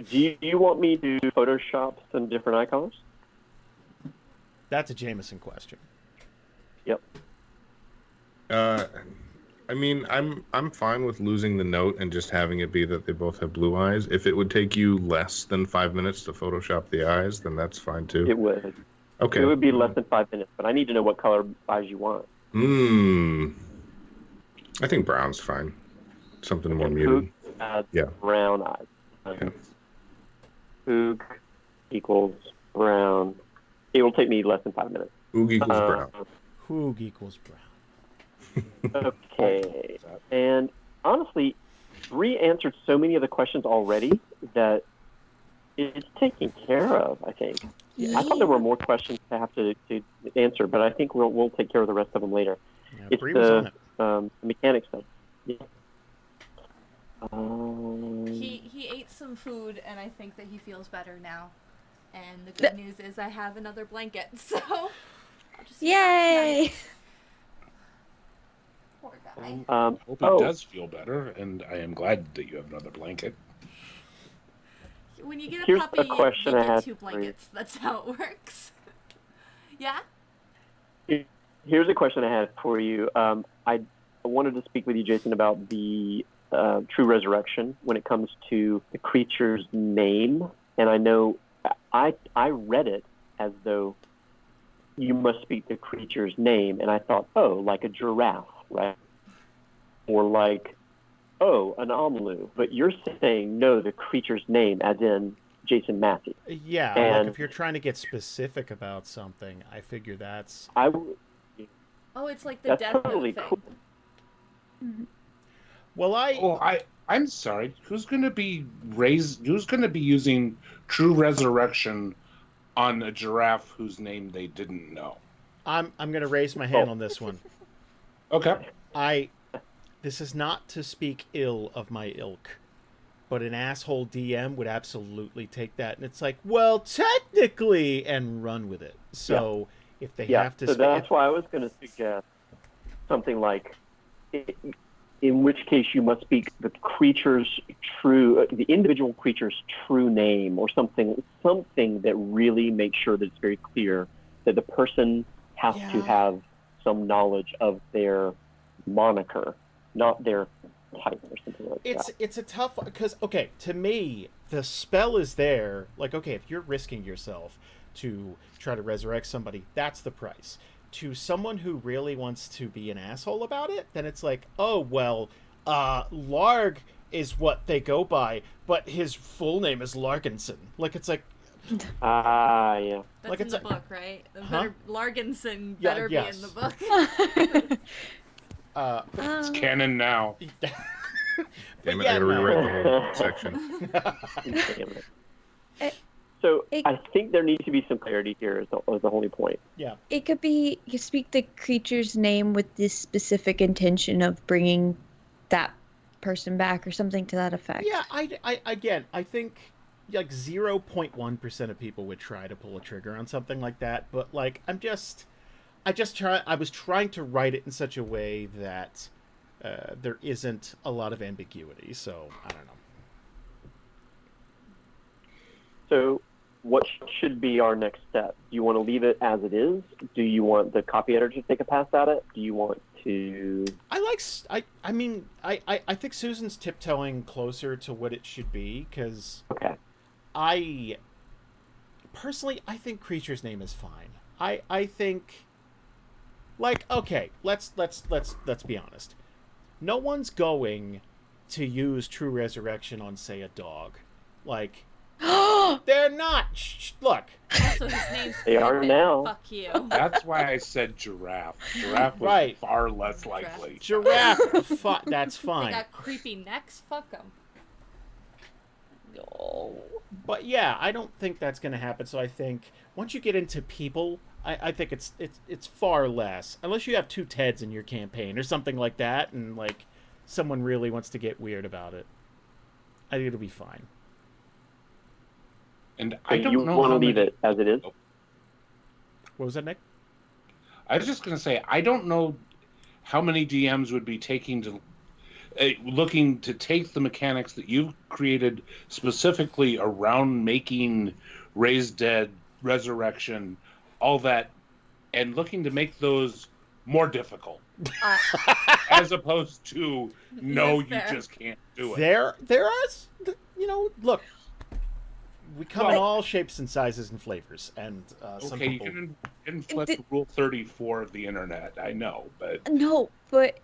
Do you want me to Photoshop some different eye colors? That's a Jameson question. Yep. I mean, I'm fine with losing the note and just having it be that they both have blue eyes. If it would take you less than 5 minutes to Photoshop the eyes, then that's fine too. It would. Okay. It would be less than 5 minutes, but I need to know what color eyes you want. I think brown's fine. Something more And muted. Hoog has Yeah. brown eyes. Yeah. Hoog equals brown. It will take me less than 5 minutes. Oog equals brown. Hoog equals brown. Okay. And honestly, Bree answered so many of the questions already that it's taken care of, I think. I thought there were more questions to have to answer, but I think we'll take care of the rest of them later. Yeah, It's Bree was on it. the mechanics stuff. Yeah. He ate some food, and I think that he feels better now. And the good news is I have another blanket, so I'll just eat that Yay! tonight. Poor guy. Hope it does feel better, and I am glad that you have another blanket. When you get a Here's puppy, a question you I get had two for you. blankets. That's how it works. Yeah? Here's a question I had for you. I wanted to speak with you, Jason, about the true resurrection when it comes to the creature's name. And I know I read it as though you must speak the creature's name, and I thought, oh, like a giraffe, right? Or like, oh, an omlu. But you're saying, no, the creature's name, as in Jason Massey. Yeah, And- like if you're trying to get specific about something, I figure that's Oh, it's like the That's death totally note cool. thing. well, Oh, I'm sorry. Who's going to be using true resurrection on a giraffe whose name they didn't know? I'm going to raise my hand on this one. Okay. This is not to speak ill of my ilk, but an asshole DM would absolutely take that, and it's like, well, technically, and run with it. So if they have to, so that's why I was going to suggest something like, in which case you must speak the individual creature's true name, or something that really makes sure that it's very clear that the person has to have some knowledge of their moniker, not their type or something like that. It's a tough one, because to me the spell is there. Like, if you're risking yourself to try to resurrect somebody, that's the price. To someone who really wants to be an asshole about it, then it's like, oh well, Larg is what they go by, but his full name is Larkinson. Like, it's like, Yeah. That's Like in it's the a- book, right? Huh? Larginson Yeah, better yes. be in the book. It's canon now. Damn it, yeah, I gotta no. rewrite the whole section. Damn it. So I think there needs to be some clarity here is the only point. It could be you speak the creature's name with this specific intention of bringing that person back or something to that effect. Yeah, I think like 0.1% of people would try to pull a trigger on something like that, but like I was trying to write it in such a way that there isn't a lot of ambiguity, so I don't know. So what should be our next step? Do you want to leave it as it is? Do you want the copy editor to take a pass at it? Do you want to... I think Susan's tiptoeing closer to what it should be, because Okay. I think Creature's Name is fine. I think, like, okay, let's be honest. No one's going to use True Resurrection on, say, a dog. Like, they're not. Look. Also, his name's They are Pippin. now. Fuck you. That's why I said giraffe. Giraffe was Right. far less likely. Giraffe. That's They fine. got creepy necks. Fuck them. No. But yeah, I don't think that's going to happen. So I think once you get into people, I think it's far less. Unless you have two Teds in your campaign or something like that, and like someone really wants to get weird about it. I think it'll be fine. And So I don't you know want to how leave many... it as it is? What was that, Nick? I was just going to say, I don't know how many DMs would be taking to looking to take the mechanics that you've created specifically around making Raised Dead, Resurrection, all that, and looking to make those more difficult, as opposed to no, Yes, you fair. just can't do it. There are, look, we come in Well- all shapes and sizes and flavors, and some Okay, you people. can inflict Rule 34 of the internet. I know, but No, but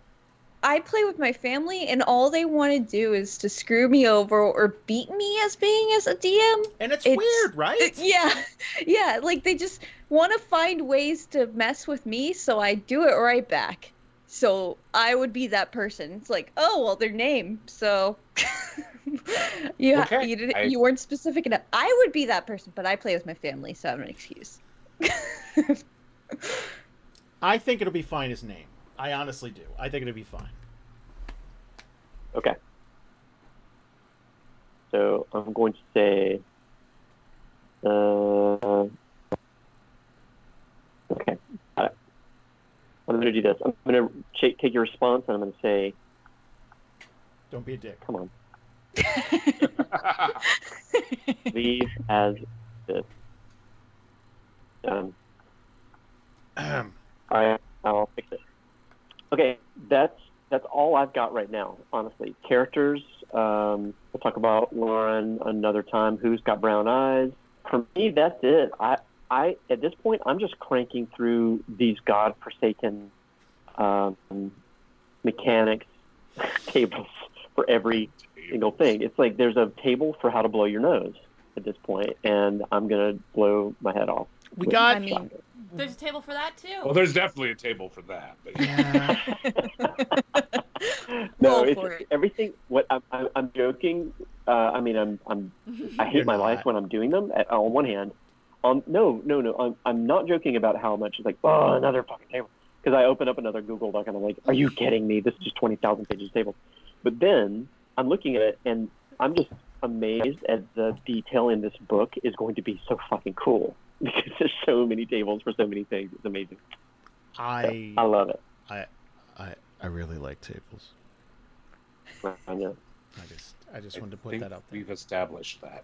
I play with my family, and all they want to do is to screw me over or beat me as being as a DM. And it's It's- weird, right? Yeah, like they just want to find ways to mess with me, so I do it right back. So I would be that person. It's like, oh well, their name. So Okay, you weren't specific enough. I would be that person, but I play with my family, so I have an excuse. I think it'll be fine as name. I honestly do. I think it'll be fine. Okay. So I'm going to say... okay. Got it. I'm going to do this. I'm going to take your response, and I'm going to say, Don't be a dick. come on, leave as this. All right, I'll fix it. Okay, that's all I've got right now, honestly. Characters, we'll talk about Lauren another time. Who's got brown eyes? For me, that's it. I at this point, I'm just cranking through these godforsaken mechanics tables for every single thing. It's like there's a table for how to blow your nose at this point, and I'm gonna blow my head off. We got. I mean, There's a table for that too. well, there's definitely a table for that. But Yeah. No, Go it's for it. everything. What I'm joking. I mean, I hate You're my life not. when I'm doing them. On one hand, no. I'm not joking about how much it's like, oh, another fucking table. Because I open up another Google Doc and I'm like, are you kidding me? This is just 20,000 pages of table. But then I'm looking at it and I'm just amazed at the detail in this book is going to be so fucking cool because there's so many tables for so many things. It's amazing. I love it. I really like tables. I know. I just wanted to put think that out there. we've established that.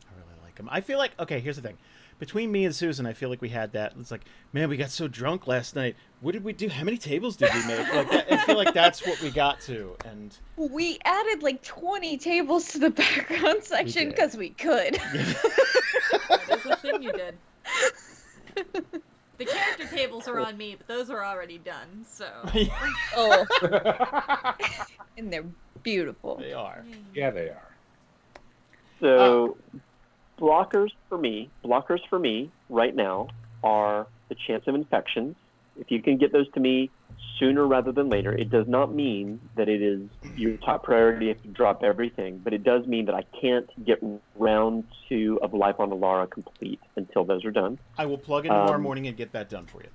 I really like them. I feel like, okay, here's the thing. Between me and Susan, I feel like we had that. It's like, man, we got so drunk last night. What did we do? How many tables did we make? Like that, I feel like that's what we got to. And we added like 20 tables to the background section did. because we could. That is a thing you did. The character tables are on me, but those are already done, so. Oh, and they're beautiful. they are. Yeah, they are. So blockers for me right now are the chance of infections. If you can get those to me sooner rather than later, it does not mean that it is your top priority if you drop everything, but it does mean that I can't get round 2 of Life on Alara complete until those are done. I will plug in tomorrow morning and get that done for you.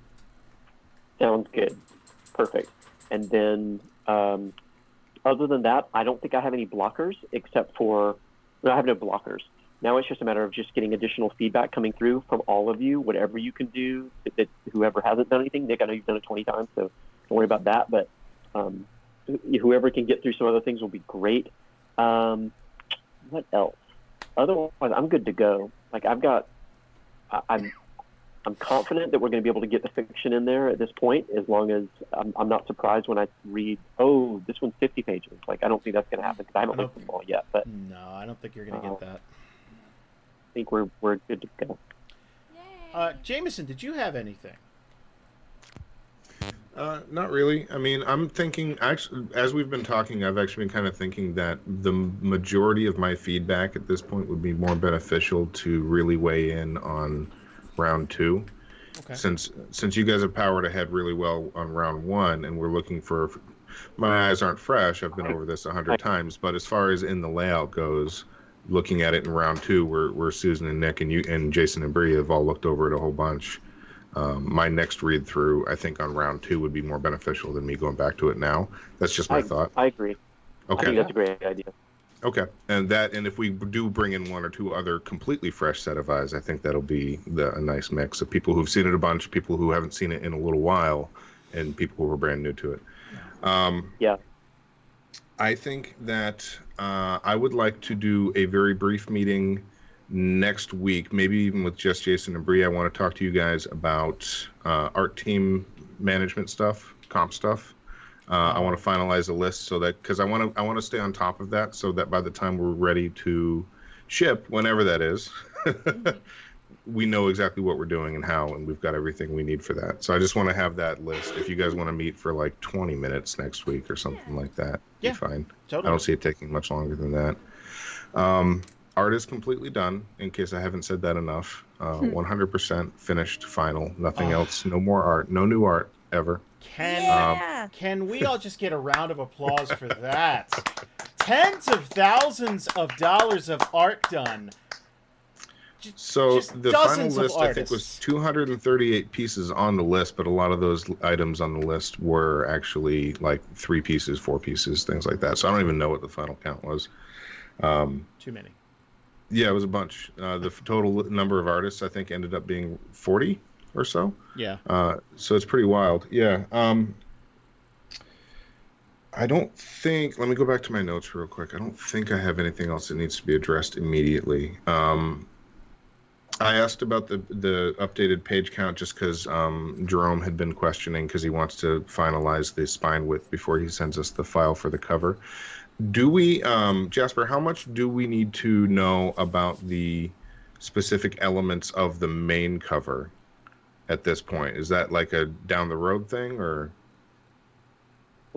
Sounds good. Perfect. And then other than that, I don't think I have any blockers except for... No, I have no blockers. Now it's just a matter of just getting additional feedback coming through from all of you, whatever you can do. That whoever hasn't done anything, Nick, I know you've done it 20 times, so don't worry about that. But whoever can get through some other things will be great. What else? Otherwise, I'm good to go. Like I'm confident that we're going to be able to get the fiction in there at this point, as long as I'm not surprised when I read, oh, this one's 50 pages. Like, I don't think that's going to happen because I haven't looked at them all yet. But no, I don't think you're going to get that. I think we're good to go. Jameson, did you have anything? Not really. I mean, I'm thinking, actually, as we've been talking, I've actually been kind of thinking that the majority of my feedback at this point would be more beneficial to really weigh in on round 2. Okay. Since you guys have powered ahead really well on round 1, and we're looking for, my eyes aren't fresh. I've been over this 100 times, but as far as in the layout goes, looking at it in round 2, where Susan and Nick and you and Jason and Bree have all looked over it a whole bunch. My next read through, I think, on round 2 would be more beneficial than me going back to it now. That's just my thought. I agree. Okay. I think that's a great idea. Okay, and if we do bring in 1 or 2 other completely fresh set of eyes, I think that'll be a nice mix of people who've seen it a bunch, people who haven't seen it in a little while, and people who are brand new to it. Yeah. I think that I would like to do a very brief meeting next week, maybe even with just Jason and Bree. I want to talk to you guys about art team management stuff, comp stuff. I want to finalize a list so that, because I want to stay on top of that, so that by the time we're ready to ship, whenever that is, we know exactly what we're doing and how, and we've got everything we need for that. So I just want to have that list. If you guys want to meet for like 20 minutes next week or something like that, be fine. Totally. I don't see it taking much longer than that. Art is completely done, in case I haven't said that enough. 100% finished, final, nothing else, no more art, no new art ever. Can we all just get a round of applause for that? Tens of thousands of dollars of art done. So the final list, I think, artists. was 238 pieces on the list, but a lot of those items on the list were actually like 3 pieces, 4 pieces, things like that. So I don't even know what the final count was. Too many. Yeah, it was a bunch. The total number of artists, I think, ended up being 40 or so. Yeah. So it's pretty wild. Yeah. I don't think, let me go back to my notes real quick. I don't think I have anything else that needs to be addressed immediately. I asked about the updated page count just because Jerome had been questioning, because he wants to finalize the spine width before he sends us the file for the cover. Do we, Jasper, how much do we need to know about the specific elements of the main cover at this point? Is that like a down the road thing, or?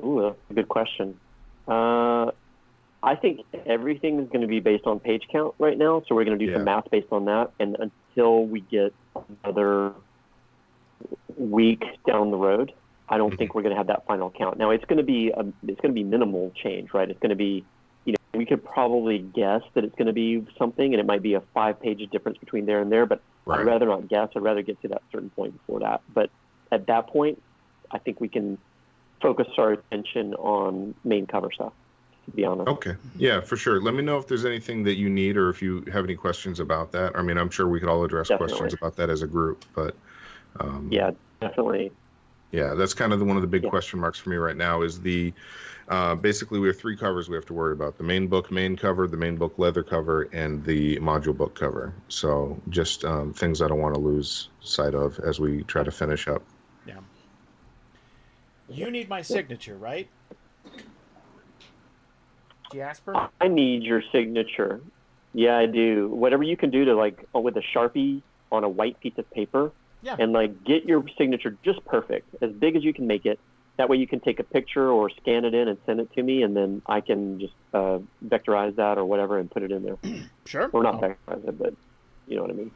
Ooh, that's a good question. I think everything is going to be based on page count right now, so we're going to do some math based on that, and until we get another week down the road, I don't think we're going to have that final count. Now, it's going to be minimal change, right? It's going to be, we could probably guess that it's going to be something, and it might be a 5-page difference between there and there, but I'd rather not guess. I'd rather get to that certain point before that. But at that point, I think we can focus our attention on main cover stuff, to be honest. Okay. Yeah, for sure. Let me know if there's anything that you need, or if you have any questions about that. I mean, I'm sure we could all address questions about that as a group, but yeah, definitely. Yeah, that's kind of one of the big question marks for me right now is the basically we have 3 covers we have to worry about: the main book main cover, the main book leather cover, and the module book cover. So just things I don't want to lose sight of as we try to finish up. Yeah. You need my signature, right? Jasper? I need your signature. Yeah, I do. Whatever you can do to, like, with a Sharpie on a white piece of paper, and like get your signature just perfect, as big as you can make it. That way you can take a picture or scan it in and send it to me, and then I can just vectorize that or whatever and put it in there. Sure. Or not vectorize it, but you know what I mean.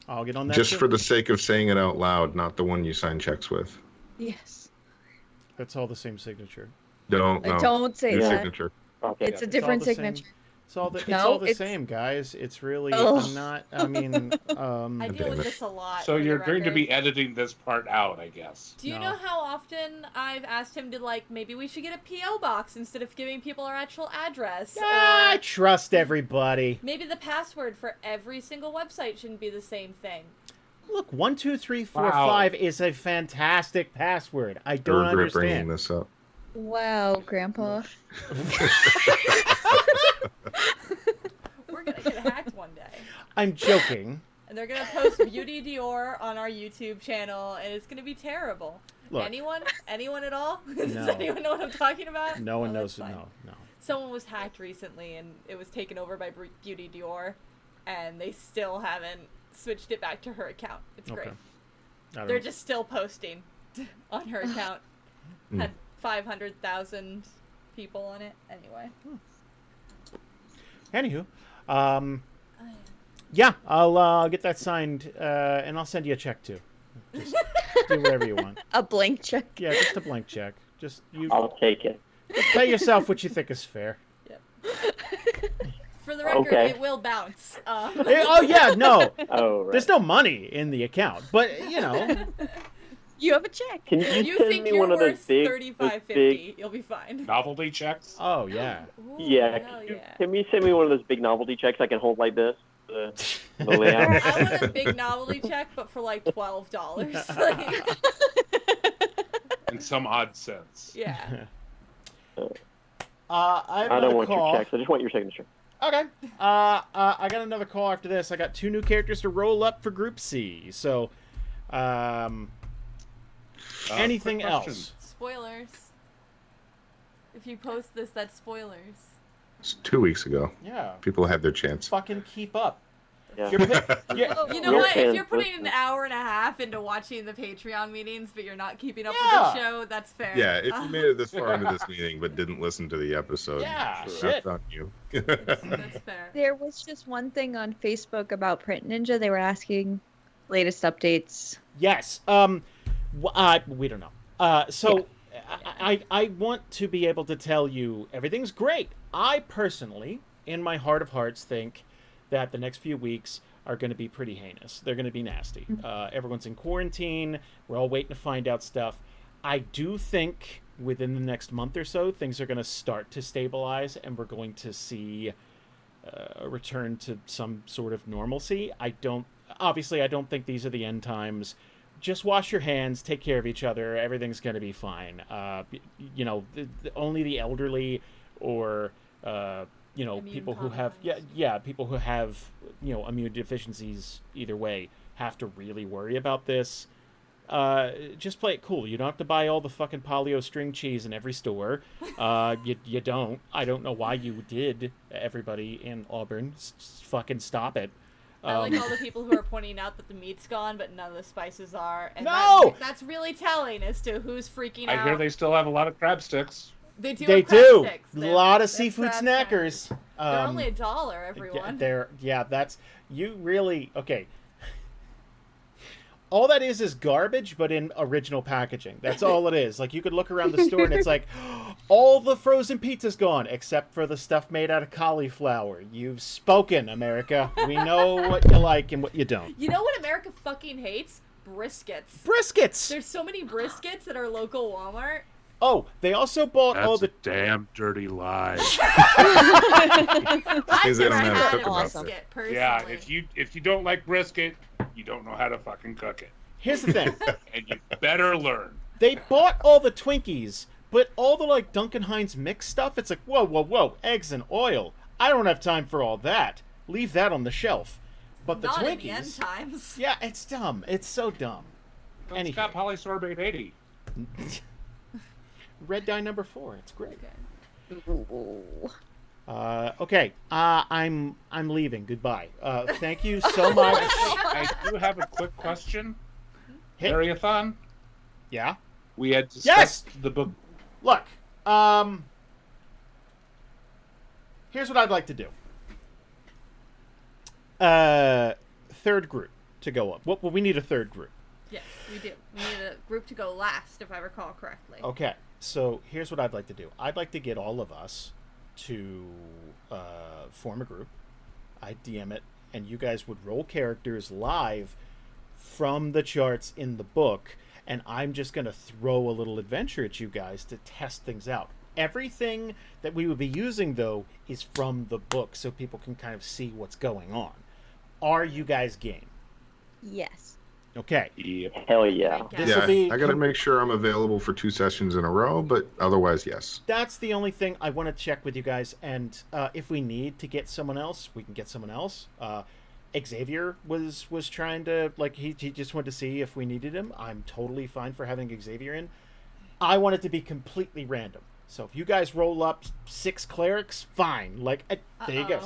I'll get on that. Just for the sake of saying it out loud, not the one you sign checks with. Yes. That's all the same signature. Don't Don't say your that. signature. Okay. It's a different signature. It's all the No, it's- same, guys. It's really Ugh. I'm not. I mean, I deal damn with it. this a lot. So for the you're going to record. be editing this part out, I guess. Do you No. know how often I've asked him to, like, maybe we should get a P.O. box instead of giving people our actual address? I Or trust everybody. maybe the password for every single website shouldn't be the same thing. Look, 1, 2, 3, 4, Wow. 5 is a fantastic password. I I don't regret bringing understand. this up. Wow, Grandpa. We're gonna get hacked one day. I'm joking. And they're gonna post Beauty Dior on our YouTube channel, and it's gonna be terrible. Look. Anyone at all? Does No. anyone know what I'm talking about? No one Oh, knows. that's fine. No. Someone was hacked recently, and it was taken over by Beauty Dior, and they still haven't switched it back to her account. It's Okay. great. I don't They're know. just still posting on her account. Had 500,000 people on it. Anyway. Anywho, yeah, I'll get that signed, and I'll send you a check too. Just do whatever you want. A blank check. Yeah, just a blank check. Just you I'll take it. pay yourself what you think is fair. For the record, Okay. it will bounce. Oh yeah, no, Oh, right. there's no money in the account, but you know, You have a check. Can you You send think me you're one of those worth big, $35.50? You'll be fine. Novelty checks? oh yeah. Ooh, Yeah, hell yeah. can you send me one of those big novelty checks I can hold like this? The layout. I want a big novelty check, but for like $12. Like, In some odd sense. yeah. I have I another don't want call. your checks. I just want your signature. Okay. I got another call after this. I got 2 new characters to roll up for Group C. So, anything Quick question. else? Spoilers. If you post this, that's spoilers. It's 2 weeks ago. Yeah. People had their chance. Fucking keep up. Yeah. You're, you're, You know Real what? If fans you're putting listen. an hour and a half into watching the Patreon meetings, but you're not keeping up Yeah. with the show, that's fair. Yeah, if you made it this far into this meeting but didn't listen to the episode, Yeah, sure, shit. that's on you. That's fair. There was just one thing on Facebook about Print Ninja. They were asking latest updates. yes. We don't know. So, I want to be able to tell you everything's great. I personally, in my heart of hearts, think that the next few weeks are going to be pretty heinous. They're going to be nasty. Everyone's in quarantine. We're all waiting to find out stuff. I do think within the next month or so, things are going to start to stabilize, and we're going to see a return to some sort of normalcy. I don't think these are the end times. Just wash your hands, take care of each other. Everything's going to be fine. Only the elderly or Immune people who have compromised. people who have immune deficiencies either way have to really worry about this. Just play it cool. You don't have to buy all the fucking polio string cheese in every store. You don't. I don't know why you did. Everybody in Auburn, fucking stop it. I like all the people who are pointing out that the meat's gone, but none of the spices are. And No! that's really telling as to who's freaking I out. hear they still have a lot of crab sticks. They do. They have crab do. sticks. A They have- lot they of have seafood crab snackers. sandwiches. They're only $1, everyone. That's you really okay. All that is garbage, but in original packaging. That's all it is. Like you could look around the store and it's like, all the frozen pizza's gone except for the stuff made out of cauliflower. You've spoken, America. We know what you like and what you don't. You know what America fucking hates? Briskets. Briskets. There's so many briskets at our local Walmart. Oh, they also bought all That's the. a damn dirty lie. I've Means they never don't know how to had cook a them Awesome. brisket personally. Yeah, if you don't like brisket, you don't know how to fucking cook it, Here's the thing. and you better learn. They bought all the Twinkies, but all the like Duncan Hines mix stuff. It's like whoa, eggs and oil. I don't have time for all that. Leave that on the shelf. But the Not Twinkies. in the end times. Yeah, it's dumb. It's so dumb. It's got polysorbate 80. Red dye number 4. It's great. Ooh. Okay. I'm leaving. Goodbye. Thank you so much. I do have a quick question. Hit- Marathon, yeah. we had discussed Yes! the book. Look. Here's what I'd like to do. Third group to go up. Well, we need a third group. Yes, we do. We need a group to go last, if I recall correctly. Okay, so here's what I'd like to do. I'd like to get all of us to form a group. I'd DM it, and you guys would roll characters live from the charts in the book, and I'm just going to throw a little adventure at you guys to test things out. Everything that we would be using, though, is from the book, so people can kind of see what's going on. Are you guys game? Yes. Okay. Yep. Hell yeah. This'll Yeah, be I got to make sure I'm available for 2 sessions in a row, but otherwise, yes. That's the only thing I want to check with you guys, and if we need to get someone else, we can get someone else. Xavier was trying to, like, he just wanted to see if we needed him. I'm totally fine for having Xavier in. I want it to be completely random. So if you guys roll up 6 clerics, fine. Like, there you go.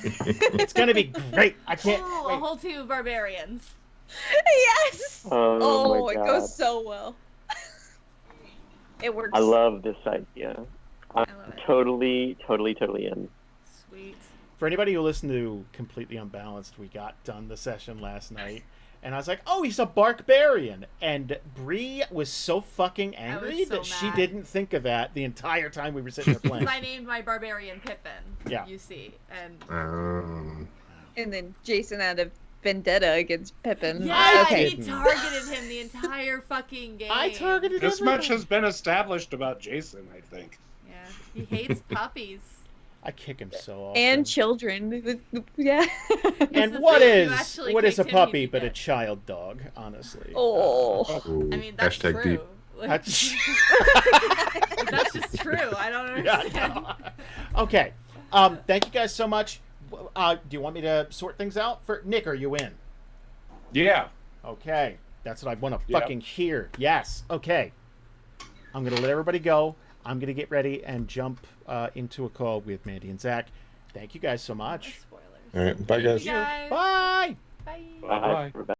It's going to be great. I can't Oh, a wait. whole team of barbarians. Yes. Oh, my it God. goes so well. It works. I love this idea. I'm love it. totally in. Sweet. For anybody who listened to Completely Unbalanced, we got done the session last night, and I was like, oh, he's a Barbarian. And Bree was so fucking angry was so that she mad. didn't think of that the entire time we were sitting there playing. Because I named my barbarian Pippin. Yeah. You see, and And then Jason had a vendetta against Pippin. yeah, Okay. he targeted him the entire fucking game. I targeted This much everybody. has been established about Jason, I think. Yeah, he hates puppies. I kick him so often. And children. Yeah. And the what thing, if you is actually what is a kicked him, he'd puppy be but a dead. child dog? Honestly. Oh. Ooh, I mean, that's hashtag true. deep. Like, That's that's just true. I don't yeah. understand. No. Okay. Thank you guys so much. Do you want me to sort things out for Nick? Are you in? Yeah. Okay. That's what I want to Yep. fucking hear. Yes. Okay. I'm gonna let everybody go. I'm gonna get ready and jump into a call with Mandy and Zach. Thank you guys so much. Spoilers. All right, bye, Thank guys. you guys. Bye. Bye. Bye. Bye.